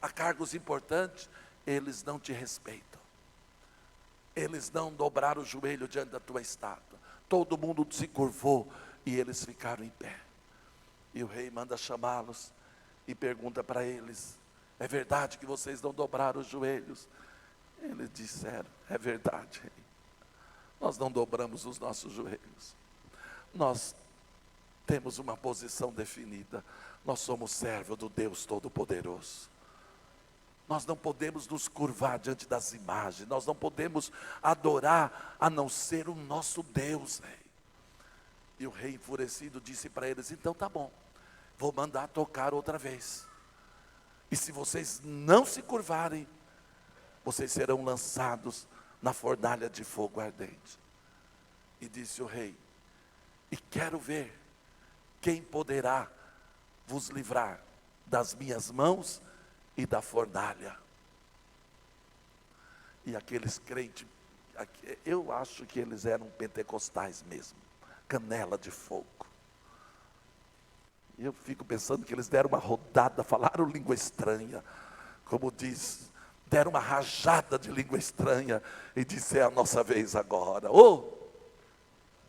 a cargos importantes? Eles não te respeitam. Eles não dobraram o joelho diante da tua estátua. Todo mundo se curvou e eles ficaram em pé. E o rei manda chamá-los e pergunta para eles: é verdade que vocês não dobraram os joelhos? Eles disseram: é verdade, rei. Nós não dobramos os nossos joelhos. Nós temos uma posição definida. Nós somos servos do Deus Todo-Poderoso. Nós não podemos nos curvar diante das imagens. Nós não podemos adorar a não ser o nosso Deus, rei. E o rei enfurecido disse para eles: então tá bom, vou mandar tocar outra vez. E se vocês não se curvarem, vocês serão lançados na fornalha de fogo ardente. E disse o rei: e quero ver quem poderá vos livrar das minhas mãos e da fornalha. E aqueles crentes, eu acho que eles eram pentecostais mesmo, canela de fogo. E eu fico pensando que eles deram uma rodada, falaram língua estranha, como diz, deram uma rajada de língua estranha e disse: é a nossa vez agora. Oh,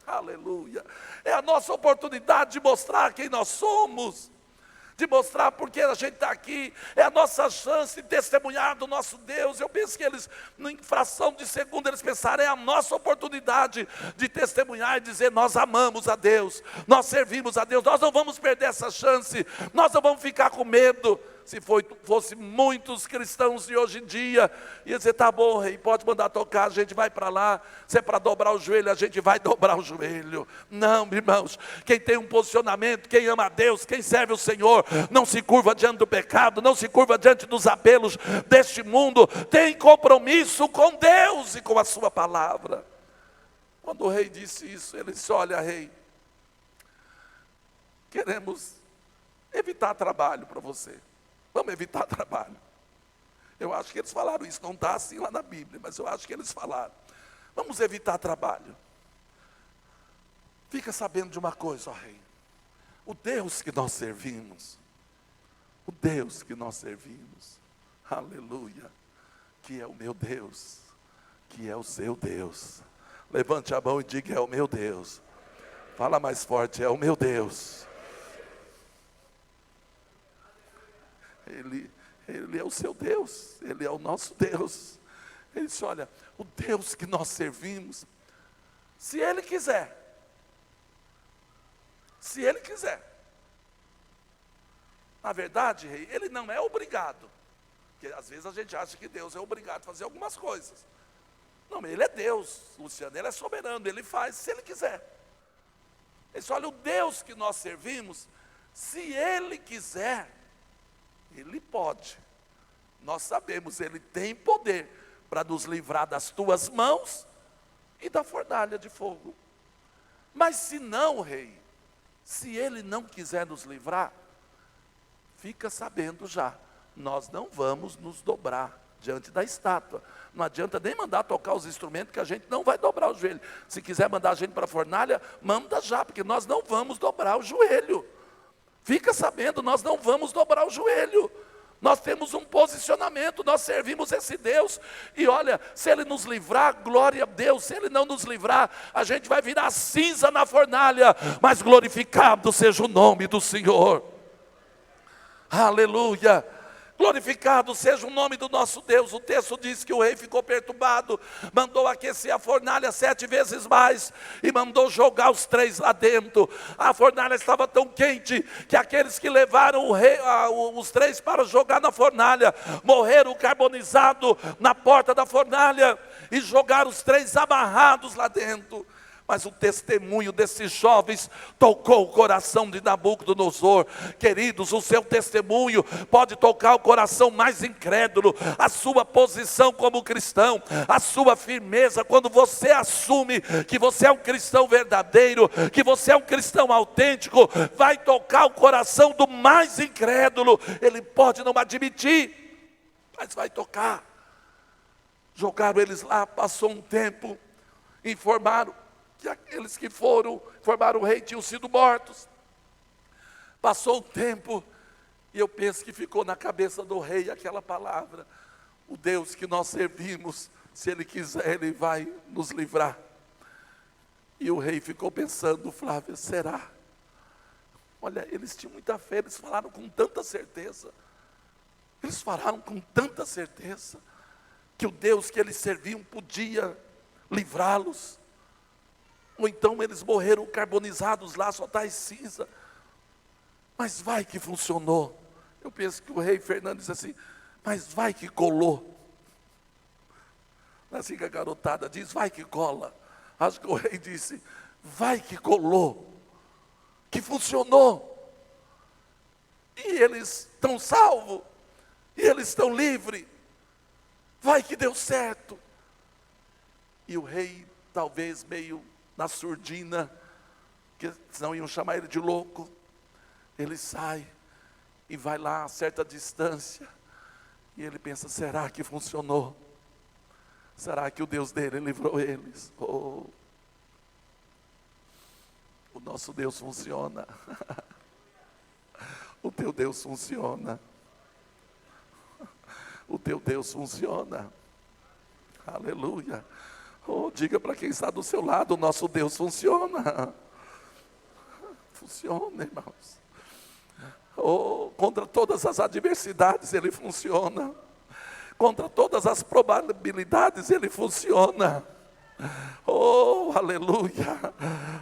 aleluia! É a nossa oportunidade de mostrar quem nós somos, de mostrar porque a gente está aqui. É a nossa chance de testemunhar do nosso Deus. Eu penso que eles, em fração de segundo, eles pensaram: é a nossa oportunidade de testemunhar e dizer: nós amamos a Deus, nós servimos a Deus, nós não vamos perder essa chance, nós não vamos ficar com medo. Se fosse muitos cristãos de hoje em dia, ia dizer: tá bom, rei, pode mandar tocar, a gente vai para lá. Se é para dobrar o joelho, a gente vai dobrar o joelho. Não, irmãos, quem tem um posicionamento, quem ama a Deus, quem serve o Senhor, não se curva diante do pecado, não se curva diante dos apelos deste mundo, tem compromisso com Deus e com a sua palavra. Quando o rei disse isso, ele disse: olha, rei, queremos evitar trabalho para você. Vamos evitar trabalho. Eu acho que eles falaram isso, não está assim lá na Bíblia, mas eu acho que eles falaram: vamos evitar trabalho. Fica sabendo de uma coisa, ó rei. O Deus que nós servimos, o Deus que nós servimos, aleluia, que é o meu Deus, que é o seu Deus. Levante a mão e diga: é o meu Deus. Fala mais forte: é o meu Deus. Ele é o seu Deus, Ele é o nosso Deus. Ele disse: olha, o Deus que nós servimos, se Ele quiser, na verdade, rei, Ele não é obrigado, porque às vezes a gente acha que Deus é obrigado a fazer algumas coisas. Não, Ele é Deus, Luciano, Ele é soberano, Ele faz se Ele quiser. Ele disse: olha, o Deus que nós servimos, se Ele quiser, Ele pode. Nós sabemos, Ele tem poder para nos livrar das tuas mãos e da fornalha de fogo. Mas se não, rei, se Ele não quiser nos livrar, fica sabendo já, nós não vamos nos dobrar diante da estátua. Não adianta nem mandar tocar os instrumentos, que a gente não vai dobrar o joelho. Se quiser mandar a gente para a fornalha, manda já, porque nós não vamos dobrar o joelho. Fica sabendo, nós não vamos dobrar o joelho. Nós temos um posicionamento, nós servimos esse Deus. E olha, se Ele nos livrar, glória a Deus. Se Ele não nos livrar, a gente vai virar cinza na fornalha. Mas glorificado seja o nome do Senhor. Aleluia. Glorificado seja o nome do nosso Deus. O texto diz que o rei ficou perturbado, mandou aquecer a fornalha 7 vezes mais e mandou jogar os 3 lá dentro. A fornalha estava tão quente que aqueles que levaram os 3 para jogar na fornalha morreram carbonizados na porta da fornalha e jogaram os 3 amarrados lá dentro. Mas o testemunho desses jovens tocou o coração de Nabucodonosor. Queridos, o seu testemunho pode tocar o coração mais incrédulo. A sua posição como cristão, a sua firmeza, quando você assume que você é um cristão verdadeiro, que você é um cristão autêntico, vai tocar o coração do mais incrédulo. Ele pode não admitir, mas vai tocar. Jogaram eles lá, passou um tempo, informaram que aqueles que foram, informaram o rei, tinham sido mortos. Passou um tempo, e eu penso que ficou na cabeça do rei aquela palavra: o Deus que nós servimos, se Ele quiser, Ele vai nos livrar. E o rei ficou pensando: Flávia, será? Olha, eles tinham muita fé, eles falaram com tanta certeza. Eles falaram com tanta certeza que o Deus que eles serviam podia livrá-los. Ou então eles morreram carbonizados lá, só está em cinza. Mas vai que funcionou. Eu penso que o rei Fernando disse assim: mas vai que colou. Não é assim que a garotada diz: vai que cola. Acho que o rei disse: vai que colou, que funcionou. E eles estão salvos, e eles estão livres. Vai que deu certo. E o rei, talvez meio na surdina, que senão iam chamar ele de louco, ele sai e vai lá a certa distância, e ele pensa: será que funcionou? Será que o Deus dele livrou eles? Oh, o nosso Deus funciona. O teu Deus funciona. O teu Deus funciona. Aleluia. Oh, diga para quem está do seu lado: o nosso Deus funciona. Funciona, irmãos. Oh, contra todas as adversidades Ele funciona. Contra todas as probabilidades Ele funciona. Oh, aleluia.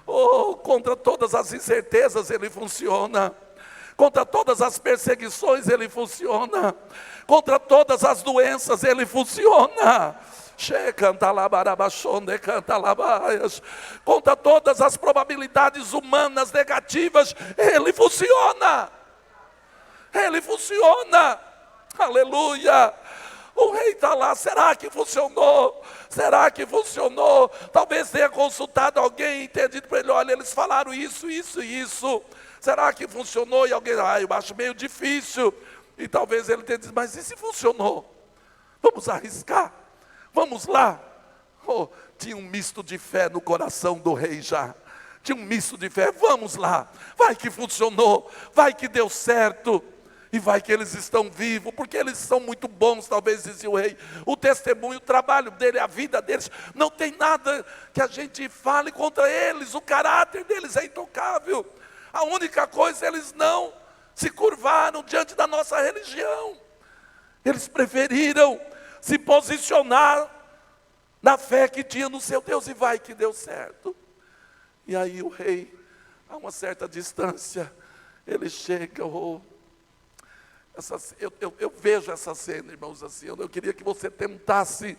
Oh, contra todas as incertezas Ele funciona. Contra todas as perseguições Ele funciona. Contra todas as doenças Ele funciona. Contra todas as probabilidades humanas negativas Ele funciona. Ele funciona. Aleluia. O rei está lá: será que funcionou? Será que funcionou? Talvez tenha consultado alguém e tenha dito para ele: olha, eles falaram isso, isso e isso. Será que funcionou? E alguém: eu acho meio difícil. E talvez ele tenha dito: mas e se funcionou? Vamos arriscar? Vamos lá. Oh, tinha um misto de fé no coração do rei já. Tinha um misto de fé. Vamos lá. Vai que funcionou. Vai que deu certo. E vai que eles estão vivos, porque eles são muito bons, talvez dizia o rei. O testemunho, o trabalho dele, a vida deles, não tem nada que a gente fale contra eles. O caráter deles é intocável. A única coisa, eles não se curvaram diante da nossa religião. Eles preferiram se posicionar na fé que tinha no seu Deus, e vai que deu certo. E aí o rei, a uma certa distância, ele chega, eu vejo essa cena, irmãos, assim. Eu queria que você tentasse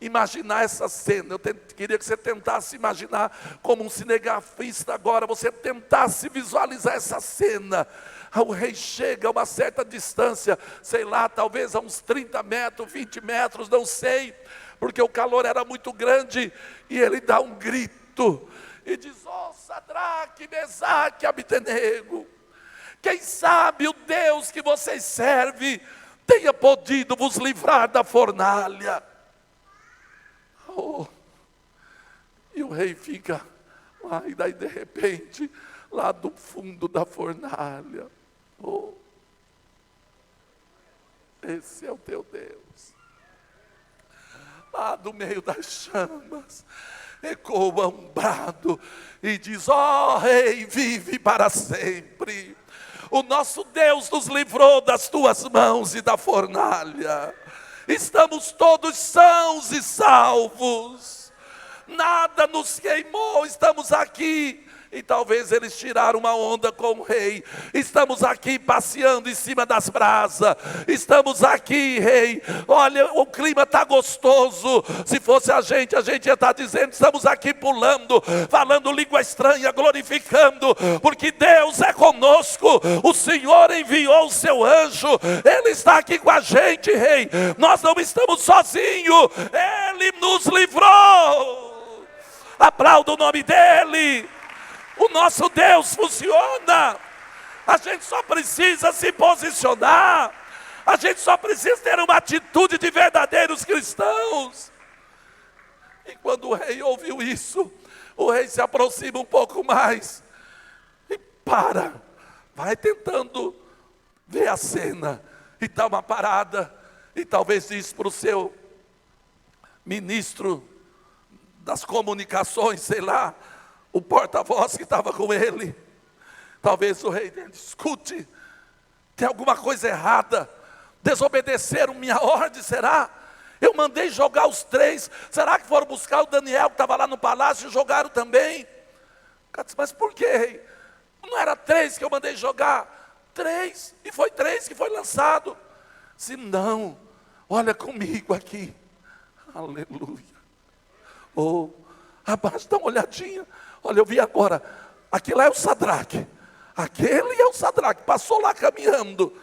imaginar essa cena. Eu queria que você tentasse imaginar como um cinegrafista agora. Você tentasse visualizar essa cena. O rei chega a uma certa distância, sei lá, talvez a uns 30 metros, 20 metros, não sei, porque o calor era muito grande. E ele dá um grito e diz: ó, Sadraque, Mesaque, Abdenego, quem sabe o Deus que vocês servem tenha podido vos livrar da fornalha. Oh, e o rei fica lá, e daí de repente, lá do fundo da fornalha, oh, esse é o teu Deus. Lá do meio das chamas, ecoa um brado e diz: ó rei, vive para sempre. O nosso Deus nos livrou das tuas mãos e da fornalha. Estamos todos sãos e salvos. Nada nos queimou, estamos aqui. E talvez eles tiraram uma onda com o rei. Estamos aqui passeando em cima das brasas. Estamos aqui, rei. Olha, o clima está gostoso. Se fosse a gente ia estar dizendo: estamos aqui pulando, falando língua estranha, glorificando, porque Deus é conosco. O Senhor enviou o seu anjo. Ele está aqui com a gente, rei. Nós não estamos sozinhos. Ele nos livrou. Aplauda o nome dele. O nosso Deus funciona. A gente só precisa se posicionar. A gente só precisa ter uma atitude de verdadeiros cristãos. E quando o rei ouviu isso, o rei se aproxima um pouco mais e vai tentando ver a cena e dá uma parada e talvez diz para o seu ministro das comunicações, sei lá, o porta-voz que estava com ele, talvez o rei dele escute, tem alguma coisa errada, desobedeceram minha ordem, será? Eu mandei jogar os 3, será que foram buscar o Daniel que estava lá no palácio e jogaram também? O cara disse, mas por quê, rei? Não era 3 que eu mandei jogar? 3, e foi 3 que foi lançado. Se não, olha comigo aqui, aleluia. Oh, abaixo, dá uma olhadinha, olha, eu vi agora, aquele é o Sadraque, aquele é o Sadraque, passou lá caminhando,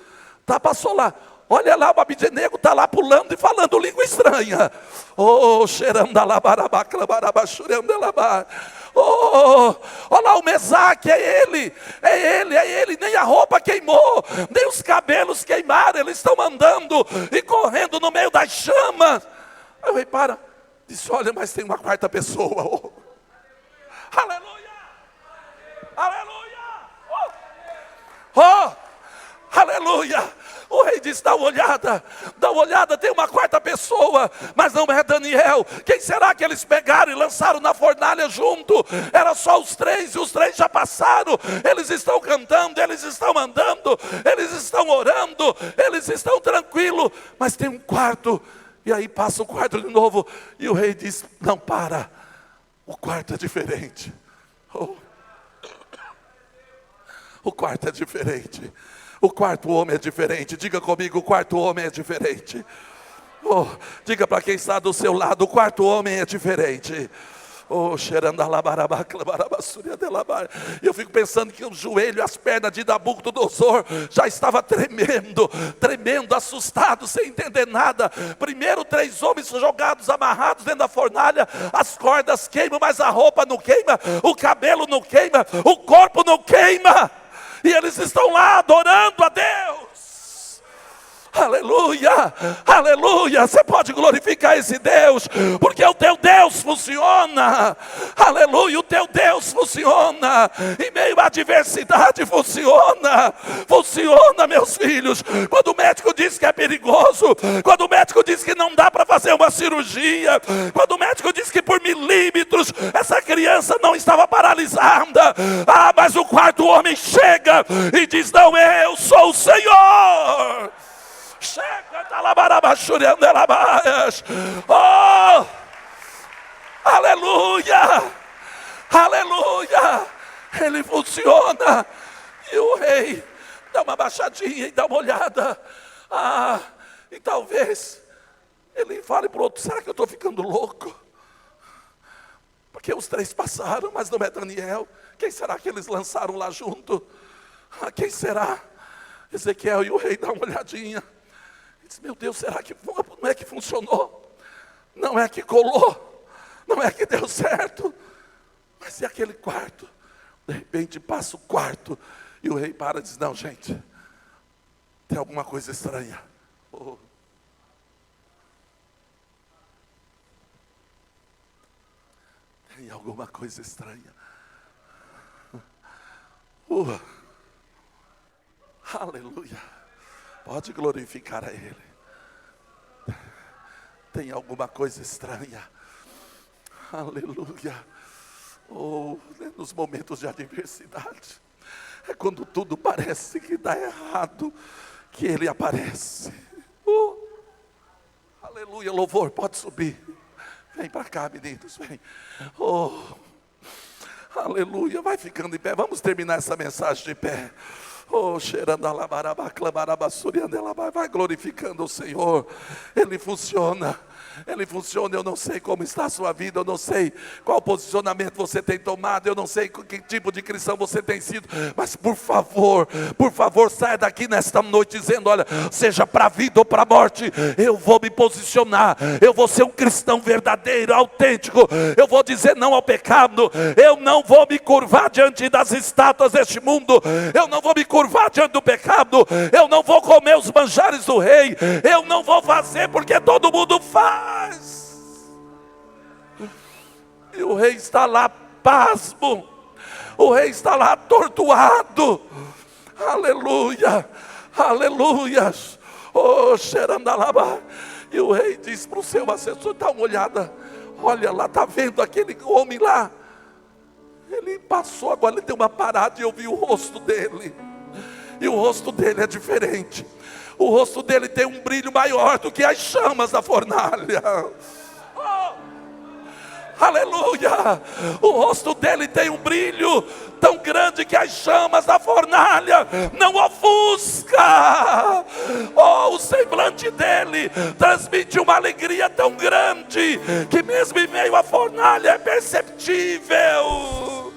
passou lá. Olha lá, o Abednego está lá pulando e falando língua estranha. Oh, oh, olha lá o Mesaque, é ele, nem a roupa queimou, nem os cabelos queimaram, eles estão andando e correndo no meio das chamas. Aí o rei disse, olha, mas tem uma quarta pessoa. Oh. Aleluia, aleluia, aleluia. O rei disse, dá uma olhada, tem uma quarta pessoa, mas não é Daniel. Quem será que eles pegaram e lançaram na fornalha junto? Era só os 3, e os 3 já passaram. Eles estão cantando, eles estão andando, eles estão orando, eles estão tranquilos, mas tem um quarto. E aí passa o quarto de novo, e o rei diz, não, o quarto é diferente. Oh. O quarto é diferente. O quarto homem é diferente. Diga comigo, o quarto homem é diferente. Oh, diga para quem está do seu lado, o quarto homem é diferente. Oh, eu fico pensando que o joelho e as pernas de Nabucodonosor já estava tremendo, assustado, sem entender nada. Primeiro 3 homens jogados, amarrados dentro da fornalha, as cordas queimam, mas a roupa não queima, o cabelo não queima, o corpo não queima. E eles estão lá adorando a Deus. Aleluia, aleluia. Você pode glorificar esse Deus, porque o teu Deus funciona. Aleluia, o teu Deus funciona. Em meio à adversidade funciona. Funciona, meus filhos. Quando o médico diz que é perigoso, quando o médico diz que não dá para fazer uma cirurgia, quando o médico diz que por milímetros essa criança não estava paralisada, mas o quarto homem chega e diz, não, eu sou o Senhor. Chega, oh, aleluia, aleluia, ele funciona. E o rei dá uma baixadinha e dá uma olhada, e talvez ele fale para o outro, será que eu estou ficando louco? Porque os 3 passaram, mas não é Daniel. Quem será que eles lançaram lá junto? Quem será? Ezequiel, e o rei dá uma olhadinha. Meu Deus, será que não é que funcionou? Não é que colou? Não é que deu certo? Mas e aquele quarto? De repente passa o quarto e o rei para e diz, não, gente, tem alguma coisa estranha. Oh. Tem alguma coisa estranha. Aleluia. Pode glorificar a Ele. Tem alguma coisa estranha. Aleluia. Oh, nos momentos de adversidade, é quando tudo parece que dá errado, que Ele aparece. Aleluia, louvor, pode subir. Vem para cá, meninos, vem. Oh, aleluia, vai ficando em pé. Vamos terminar essa mensagem de pé. Oh, vai glorificando o Senhor. Ele funciona. Ele funciona. Eu não sei como está a sua vida, eu não sei qual posicionamento você tem tomado, eu não sei que tipo de cristão você tem sido, mas por favor, saia daqui nesta noite dizendo: olha, seja para a vida ou para a morte, eu vou me posicionar, eu vou ser um cristão verdadeiro, autêntico, eu vou dizer não ao pecado, eu não vou me curvar diante das estátuas deste mundo, eu não vou me curvar diante do pecado, eu não vou comer os manjares do rei, eu não vou fazer porque todo mundo faz. E o rei está lá pasmo, o rei está lá atordoado. Aleluia, aleluia. Oh, xerandalaba. E o rei diz para o seu assessor: dá uma olhada, olha lá, está vendo aquele homem lá? Ele passou, agora ele deu uma parada e eu vi o rosto dele. E o rosto dele é diferente. O rosto dele tem um brilho maior do que as chamas da fornalha. Oh, aleluia! O rosto dele tem um brilho tão grande que as chamas da fornalha não ofusca. Oh, o semblante dele transmite uma alegria tão grande que mesmo em meio à fornalha é perceptível.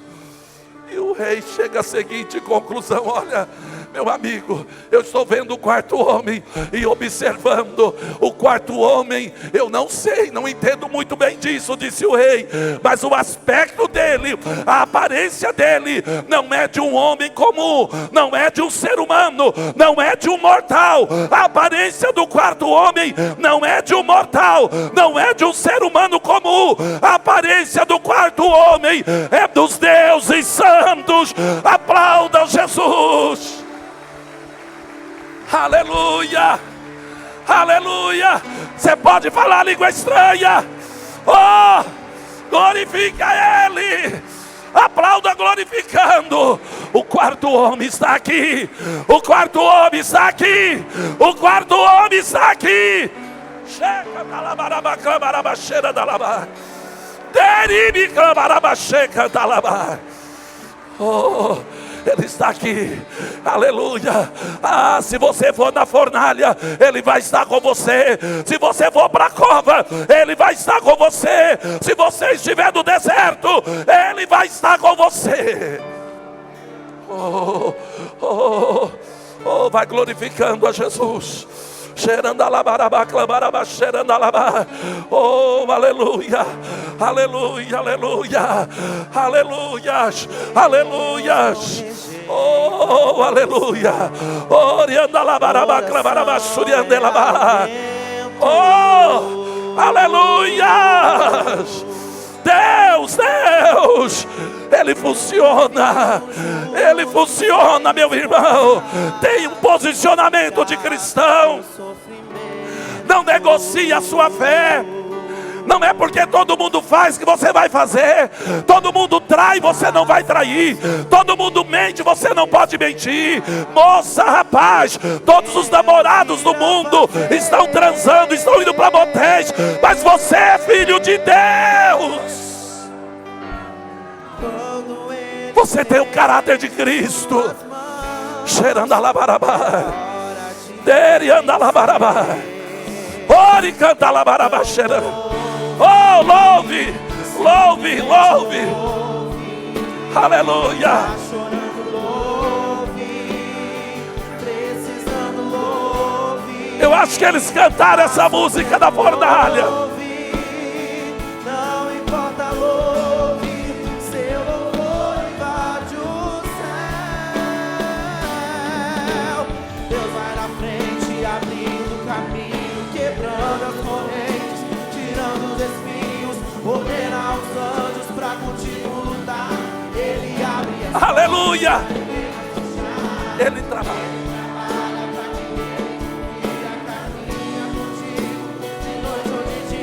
E o rei chega à seguinte conclusão: olha, meu amigo, eu estou vendo o quarto homem e observando o quarto homem. Eu não sei, não entendo muito bem disso, disse o rei, mas o aspecto dele, a aparência dele, não é de um homem comum, não é de um ser humano, não é de um mortal. A aparência do quarto homem não é de um mortal, não é de um ser humano comum. A aparência do quarto homem é dos deuses santos. Aplaudam Jesus. Aleluia, aleluia. Você pode falar língua estranha. Oh, glorifica Ele. Aplauda glorificando. O quarto homem está aqui. O quarto homem está aqui. O quarto homem está aqui. Checa da labaraba, clamaraba, cheira da labar. Deribe, clamaraba, checa da labar. Oh, Ele está aqui, aleluia. Ah, se você for na fornalha, Ele vai estar com você. Se você for para a cova, Ele vai estar com você. Se você estiver no deserto, Ele vai estar com você. Oh, oh, oh, vai glorificando a Jesus. Xerandalabaraba, clamaraba, xerandalaba. Oh, aleluia, aleluia, aleluia, aleluias, aleluias. Oh, aleluia. Oriandalabaraba, clamaraba, xuriandelaba. Oh, aleluia. Deus, Deus, Ele funciona, meu irmão. Tem um posicionamento de cristão. Não negocie a sua fé. Não é porque todo mundo faz que você vai fazer. Todo mundo trai, você não vai trair. Todo mundo mente, você não pode mentir. Moça, rapaz, todos os namorados do mundo estão transando, estão indo para motéis, mas você é filho de Deus. Você tem o caráter de Cristo. Cheirando a labarabá, deriando a labarabá, ore canta a labarabá, cheirando. Oh, louve, louve, louve. Aleluia. Eu acho que eles cantaram essa música da fornalha. Não importa, louve, seu louvor invade o céu. Deus vai na frente, abrindo caminho, quebrando as correntes, tirando os espinhos, ordena aos anjos pra contigo lutar. Ele abre as Aleluia. Ele trabalha.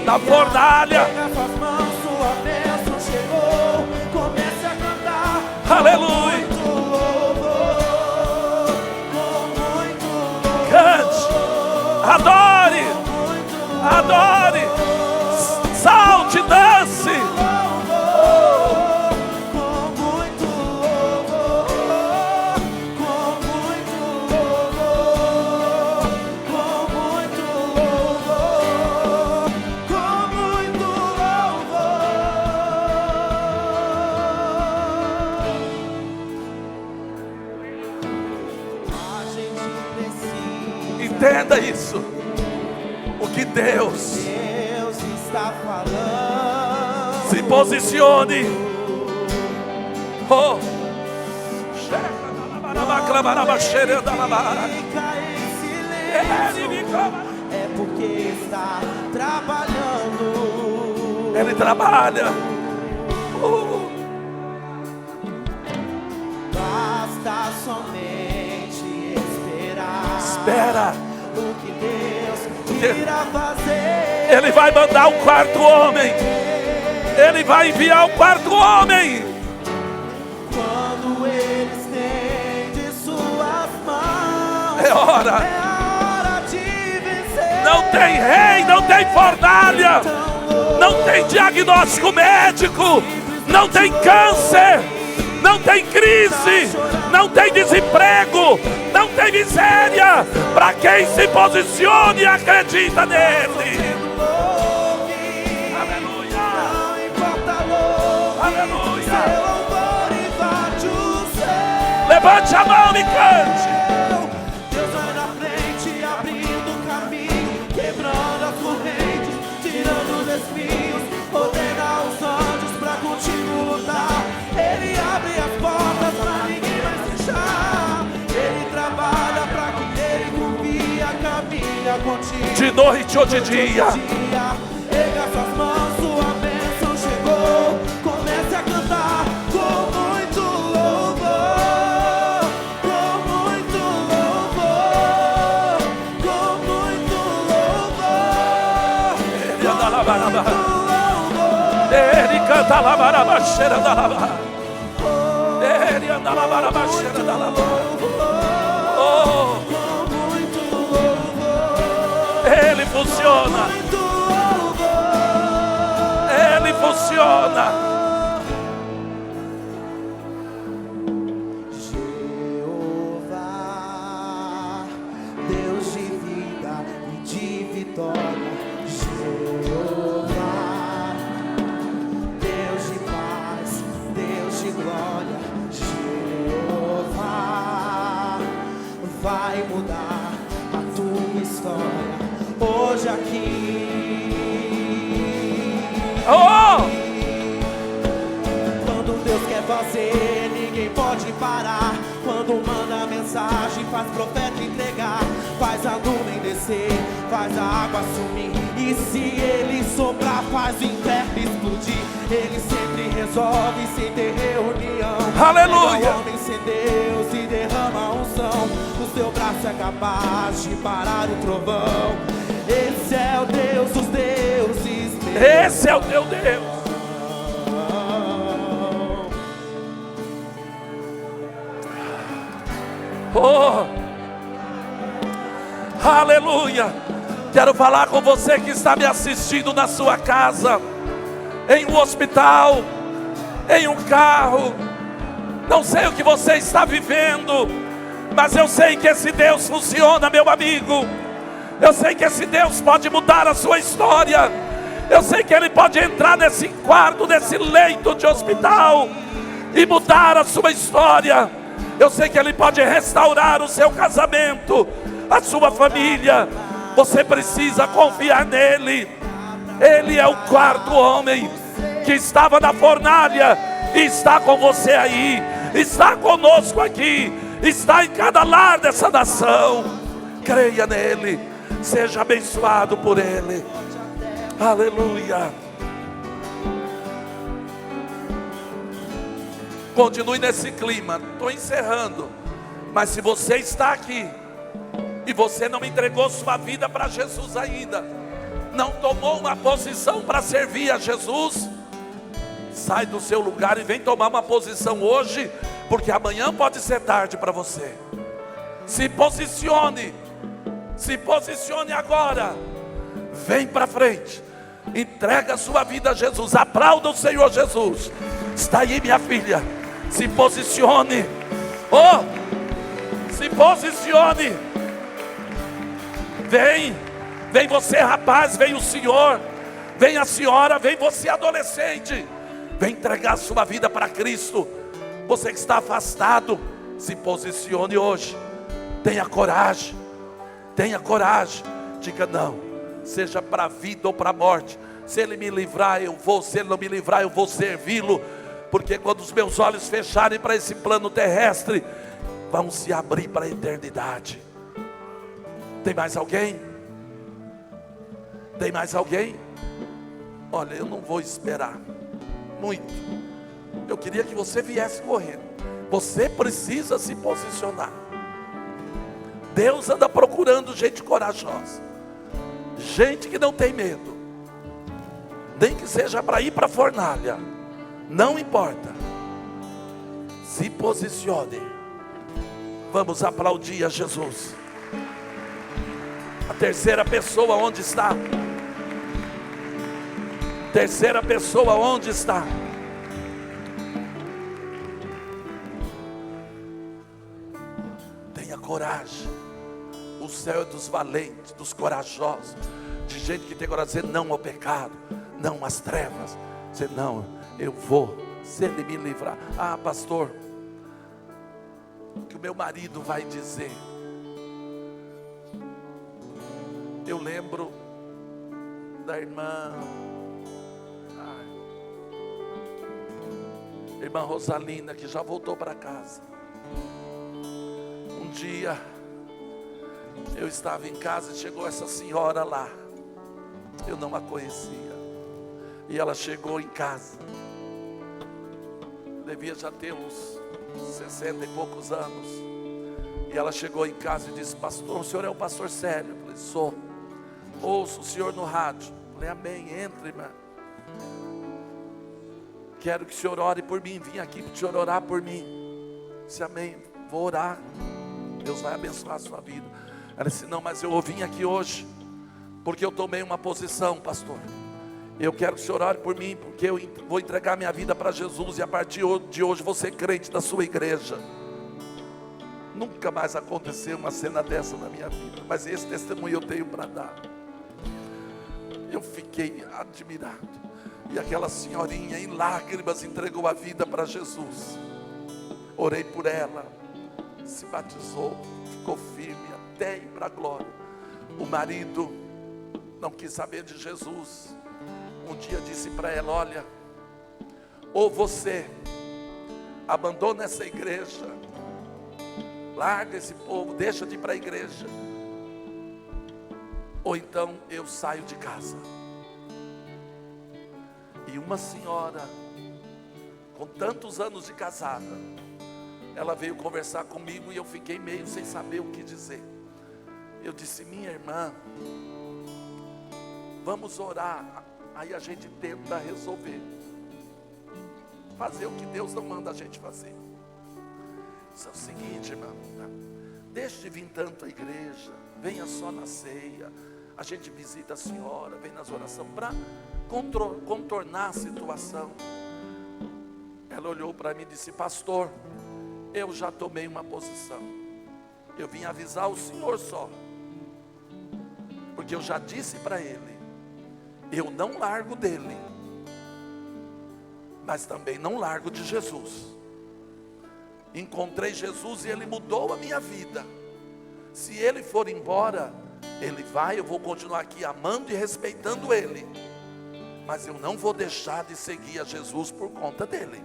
Na fornalha. Pega suas mãos, sua bênção chegou. Comece a cantar. Aleluia. Muito louvor, com muito louvor. Cante, adore, adore, salte, dance. Com muito louvor, com muito louvor, com muito louvor, com Entenda isso. O que Deus está falando. Se posicione. Oh. Fica em silêncio. É porque está trabalhando. Ele trabalha. Basta somente esperar. Espera. O que Deus irá fazer. Ele vai mandar o quarto homem. Ele vai enviar o quarto homem. Quando Ele estende suas mãos, é hora de vencer. Não tem rei, não tem fornalha, não tem diagnóstico médico, não tem câncer, não tem crise, não tem desemprego, não tem miséria. Para quem se posicione e acredita nele. Aleluia. Não importa louco, Aleluia. seu louvor invade o céu. Levante a mão e cante. Deus vai na frente, abrindo caminho, quebrando as correntes, tirando os espinhos, ordena os anjos pra contigo lutar. Ele abre as portas pra ninguém mais fechar. Ele trabalha pra quem ele confia, caminha contigo. De noite ou de dia. Erga suas mãos, sua bênção chegou. Comece a cantar com muito louvor, com muito louvor, com muito louvor. Ele anda lá, barabá. Ele canta lá, barabá, cheira da lava. Ele anda lá, barabá, cheira da lava. Oh, Com muito louvor, ele funciona. muito louvor. Ele funciona. Jeová, Deus de vida e de vitória. Jeová, Deus de paz, Deus de glória. Jeová, vai mudar a tua história hoje aqui. Oh, Quando Deus quer fazer, ninguém pode parar. Quando manda mensagem, faz profeta entregar. Faz a nuvem descer, faz a água sumir. E se Ele soprar, faz o inferno explodir. Ele sempre resolve sem ter reunião. Aleluia. Pega o homem sem Deus e derrama a unção. O seu braço é capaz de parar o trovão. Esse é o Deus dos deuses. esse é o teu Deus. Oh, aleluia. Quero falar com você que está me assistindo na sua casa, em um hospital, em um carro. Não sei o que você está vivendo, mas eu sei que esse Deus funciona, meu amigo. Eu sei que esse Deus pode mudar a sua história. Eu sei que Ele pode entrar nesse quarto, nesse leito de hospital e mudar a sua história. Eu sei que Ele pode restaurar o seu casamento, a sua família. Você precisa confiar nele. Ele é o quarto homem que estava na fornalha e está com você aí, está conosco aqui, está em cada lar dessa nação. Creia nele, seja abençoado por ele. Aleluia. Continue nesse clima. Estou encerrando. Mas se você está aqui e você não entregou sua vida para Jesus ainda, não tomou uma posição para servir a Jesus, sai do seu lugar e vem tomar uma posição hoje, porque amanhã pode ser tarde para você. Se posicione agora. Vem para frente, entrega a sua vida a Jesus, aplauda o Senhor Jesus. Está aí, minha filha, se posicione. Oh, se posicione. Vem você, rapaz, vem o senhor, vem a senhora, vem você, adolescente. Vem entregar a sua vida para Cristo. Você que está afastado, se posicione hoje. Tenha coragem. Tenha coragem. Diga não, seja para a vida ou para a morte. Se Ele me livrar, eu vou. Se Ele não me livrar, eu vou servi-lo. Porque quando os meus olhos fecharem para esse plano terrestre, vão se abrir para a eternidade. Tem mais alguém? Tem mais alguém? Olha, eu não vou esperar muito. Eu queria que você viesse correndo. Você precisa se posicionar. Deus anda procurando gente corajosa, gente que não tem medo, nem que seja para ir para a fornalha, não importa. Se posicione. Vamos aplaudir a Jesus. A terceira pessoa onde está? Terceira pessoa onde está? Tenha coragem. O céu é dos valentes, dos corajosos, de gente que tem coragem de dizer não ao pecado, não às trevas. Dizer não, eu vou, se Ele me livrar. Ah, pastor, o que o meu marido vai dizer? Eu lembro da irmã Rosalina, que já voltou para casa. Um dia eu estava em casa e chegou essa senhora lá. Eu não a conhecia. E ela chegou em casa. Devia já ter uns 60 e poucos anos. E ela chegou em casa e disse: pastor, o senhor é o pastor Célio? Eu falei: sou. Ouço o senhor no rádio. Eu falei: amém, entre, irmã. Quero que o senhor ore por mim. Vim aqui para o senhor orar por mim. Eu disse: amém, vou orar. Deus vai abençoar a sua vida. Ela disse: não, mas eu vim aqui hoje porque eu tomei uma posição, pastor. Eu quero que o senhor ore por mim, porque eu vou entregar minha vida para Jesus, e a partir de hoje vou ser crente da sua igreja. Nunca mais aconteceu uma cena dessa na minha vida, mas esse testemunho eu tenho para dar. Eu fiquei admirado. E aquela senhorinha em lágrimas entregou a vida para Jesus. Orei por ela, se batizou, ficou firme até ir para a glória. O marido não quis saber de Jesus. Um dia disse para ela: olha, ou você abandona essa igreja, larga esse povo, deixa de ir para a igreja, ou então eu saio de casa. E uma senhora, com tantos anos de casada, ela veio conversar comigo e eu fiquei meio sem saber o que dizer. Eu disse: minha irmã, vamos orar, aí a gente tenta resolver, fazer o que Deus não manda a gente fazer. Isso é o seguinte, irmã, deixe de vir tanto à igreja, venha só na ceia, a gente visita a senhora, vem nas orações, para contornar a situação. Ela olhou para mim e disse: pastor, eu já tomei uma posição, eu vim avisar o senhor só, porque eu já disse para ele, eu não largo dele, mas também não largo de Jesus. Encontrei Jesus e Ele mudou a minha vida. Se Ele for embora, Ele vai, eu vou continuar aqui amando e respeitando Ele, mas eu não vou deixar de seguir a Jesus por conta dele.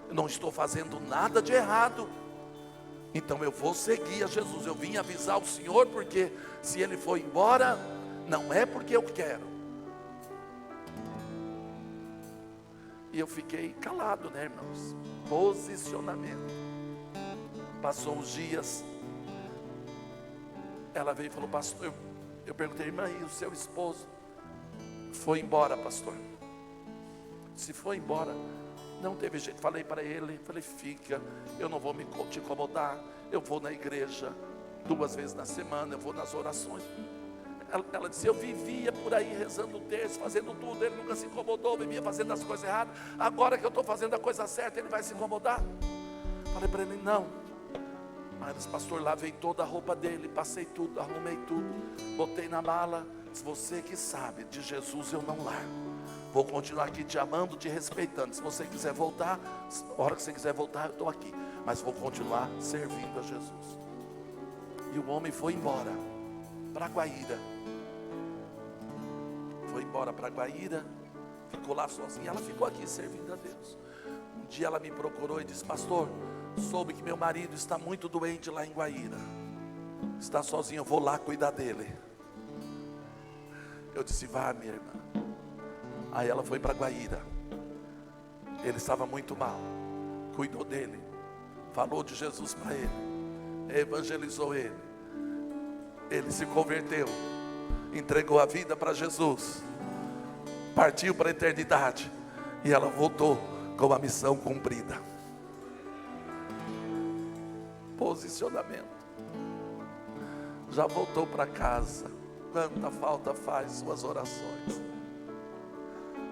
Eu não estou fazendo nada de errado, então eu vou seguir a Jesus. Eu vim avisar o Senhor, porque se Ele for embora, não é porque eu quero. E eu fiquei calado, né, irmãos? Posicionamento. Passou uns dias, ela veio e falou: pastor, eu perguntei: irmã, e o seu esposo? Foi embora, pastor. Se foi embora, não teve jeito. Falei para ele, falei: fica, eu não vou te incomodar, eu vou na igreja 2 vezes na semana, eu vou nas orações. Ela disse: eu vivia por aí rezando o terço, fazendo tudo, ele nunca se incomodou, vivia fazendo as coisas erradas. Agora que eu estou fazendo a coisa certa, ele vai se incomodar? Falei para ele: não. Mas pastor, lavei toda a roupa dele, passei tudo, arrumei tudo, botei na mala. Se você que sabe, de Jesus eu não largo. Vou continuar aqui te amando, te respeitando. Se você quiser voltar, a hora que você quiser voltar, eu estou aqui, mas vou continuar servindo a Jesus. E o homem foi embora. para Guaíra. Foi embora para Guaíra, ficou lá sozinha. Ela ficou aqui servindo a Deus. Um dia ela me procurou e disse: pastor, soube que meu marido está muito doente lá em Guaíra, está sozinho, eu vou lá cuidar dele. Eu disse: vá, minha irmã. Aí ela foi para Guaíra. Ele estava muito mal, cuidou dele, falou de Jesus para ele, evangelizou ele. Ele se converteu, entregou a vida para Jesus, partiu para a eternidade, e ela voltou com a missão cumprida. Posicionamento. Já voltou para casa. Quanta falta faz suas orações,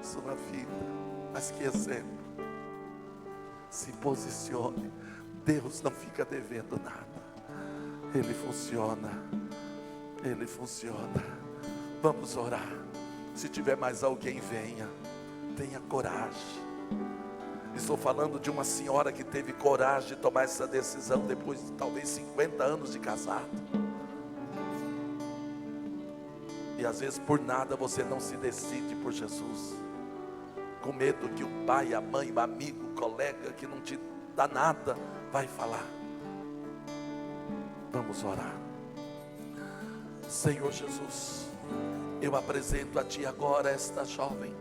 sua vida. Mas que exemplo. Se posicione. Deus não fica devendo nada. Ele funciona. Ele funciona. Vamos orar. Se tiver mais alguém, venha. Tenha coragem. Estou falando de uma senhora que teve coragem de tomar essa decisão depois de talvez 50 anos de casado. E às vezes por nada você não se decide por Jesus, com medo que o pai, a mãe, o amigo, o colega que não te dá nada vai falar. Vamos orar. Senhor Jesus, eu apresento a Ti agora esta jovem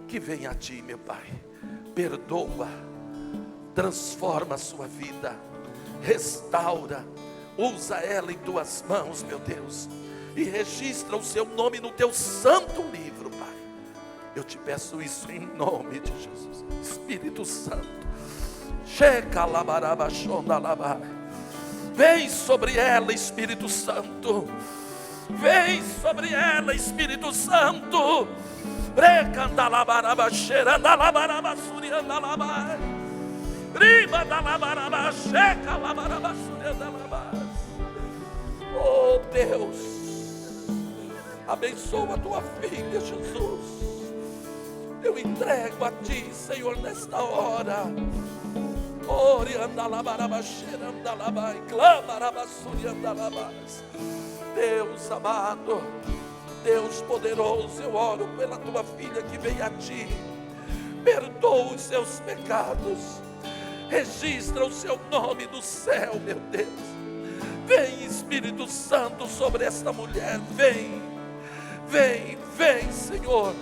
que vem a Ti, meu Pai. Perdoa, transforma a sua vida, restaura, usa ela em Tuas mãos, meu Deus, e registra o seu nome no Teu santo livro, Pai. Eu te peço isso em nome de Jesus. Espírito Santo, checa labaraba shonda labar. Vem sobre ela, Espírito Santo. Vem sobre ela, Espírito Santo. Recanda labaraba cheiranda labaraba surianda labar. Riba da labaraba checa labaraba surianda labar. Oh Deus, abençoa a tua filha, Jesus. Eu entrego a Ti, Senhor, nesta hora. Deus amado, Deus poderoso, eu oro pela tua filha que veio a Ti. Perdoa os seus pecados, registra o seu nome no céu, meu Deus. Vem, Espírito Santo, sobre esta mulher. Vem, vem, vem, Senhor,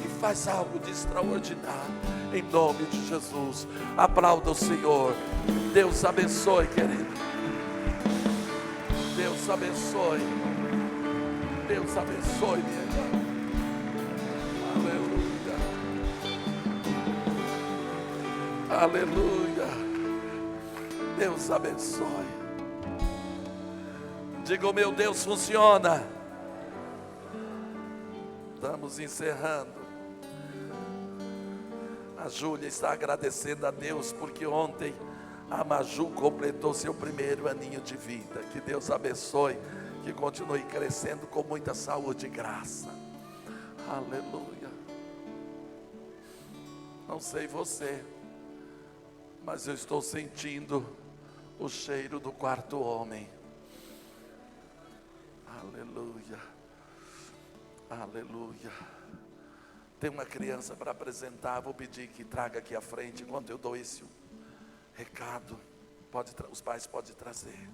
e faz algo de extraordinário, em nome de Jesus. Aplauda o Senhor. Deus abençoe, querido. Deus abençoe. Deus abençoe, minha irmã. Aleluia. Aleluia. Deus abençoe. Diga: o meu Deus funciona. Estamos encerrando. A Júlia está agradecendo a Deus porque ontem a Maju completou seu primeiro aninho de vida. Que Deus abençoe, que continue crescendo com muita saúde e graça. Aleluia. Não sei você, mas eu estou sentindo o cheiro do quarto homem. Aleluia. Aleluia. Tem uma criança para apresentar. Vou pedir que traga aqui à frente enquanto eu dou esse recado. Os pais podem trazer.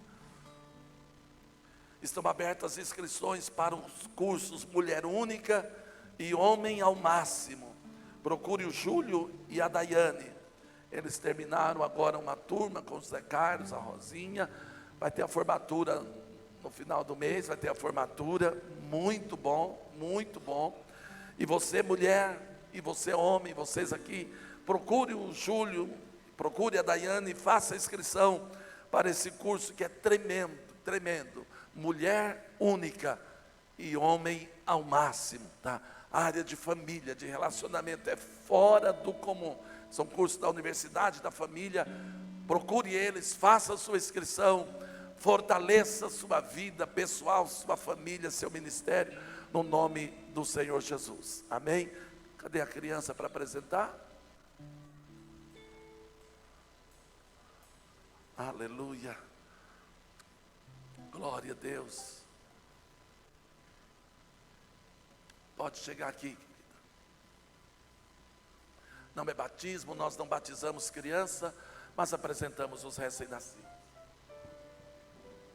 Estão abertas as inscrições para os cursos Mulher Única e Homem ao Máximo. Procure o Júlio e a Daiane. Eles terminaram agora uma turma com o Zé Carlos, a Rosinha. Vai ter a formatura no final do mês, vai ter a formatura. Muito bom, muito bom. E você, mulher, e você, homem, vocês aqui, procure o Júlio, procure a Daiane e faça a inscrição para esse curso que é tremendo, tremendo. Mulher Única e Homem ao Máximo, tá? A área de família, de relacionamento é fora do comum. São cursos da Universidade da Família. Procure eles, faça a sua inscrição, fortaleça a sua vida pessoal, sua família, seu ministério, no nome do Senhor Jesus. Amém? Cadê a criança para apresentar? Aleluia. Glória a Deus. Pode chegar aqui. Não é batismo, nós não batizamos criança, mas apresentamos os recém-nascidos.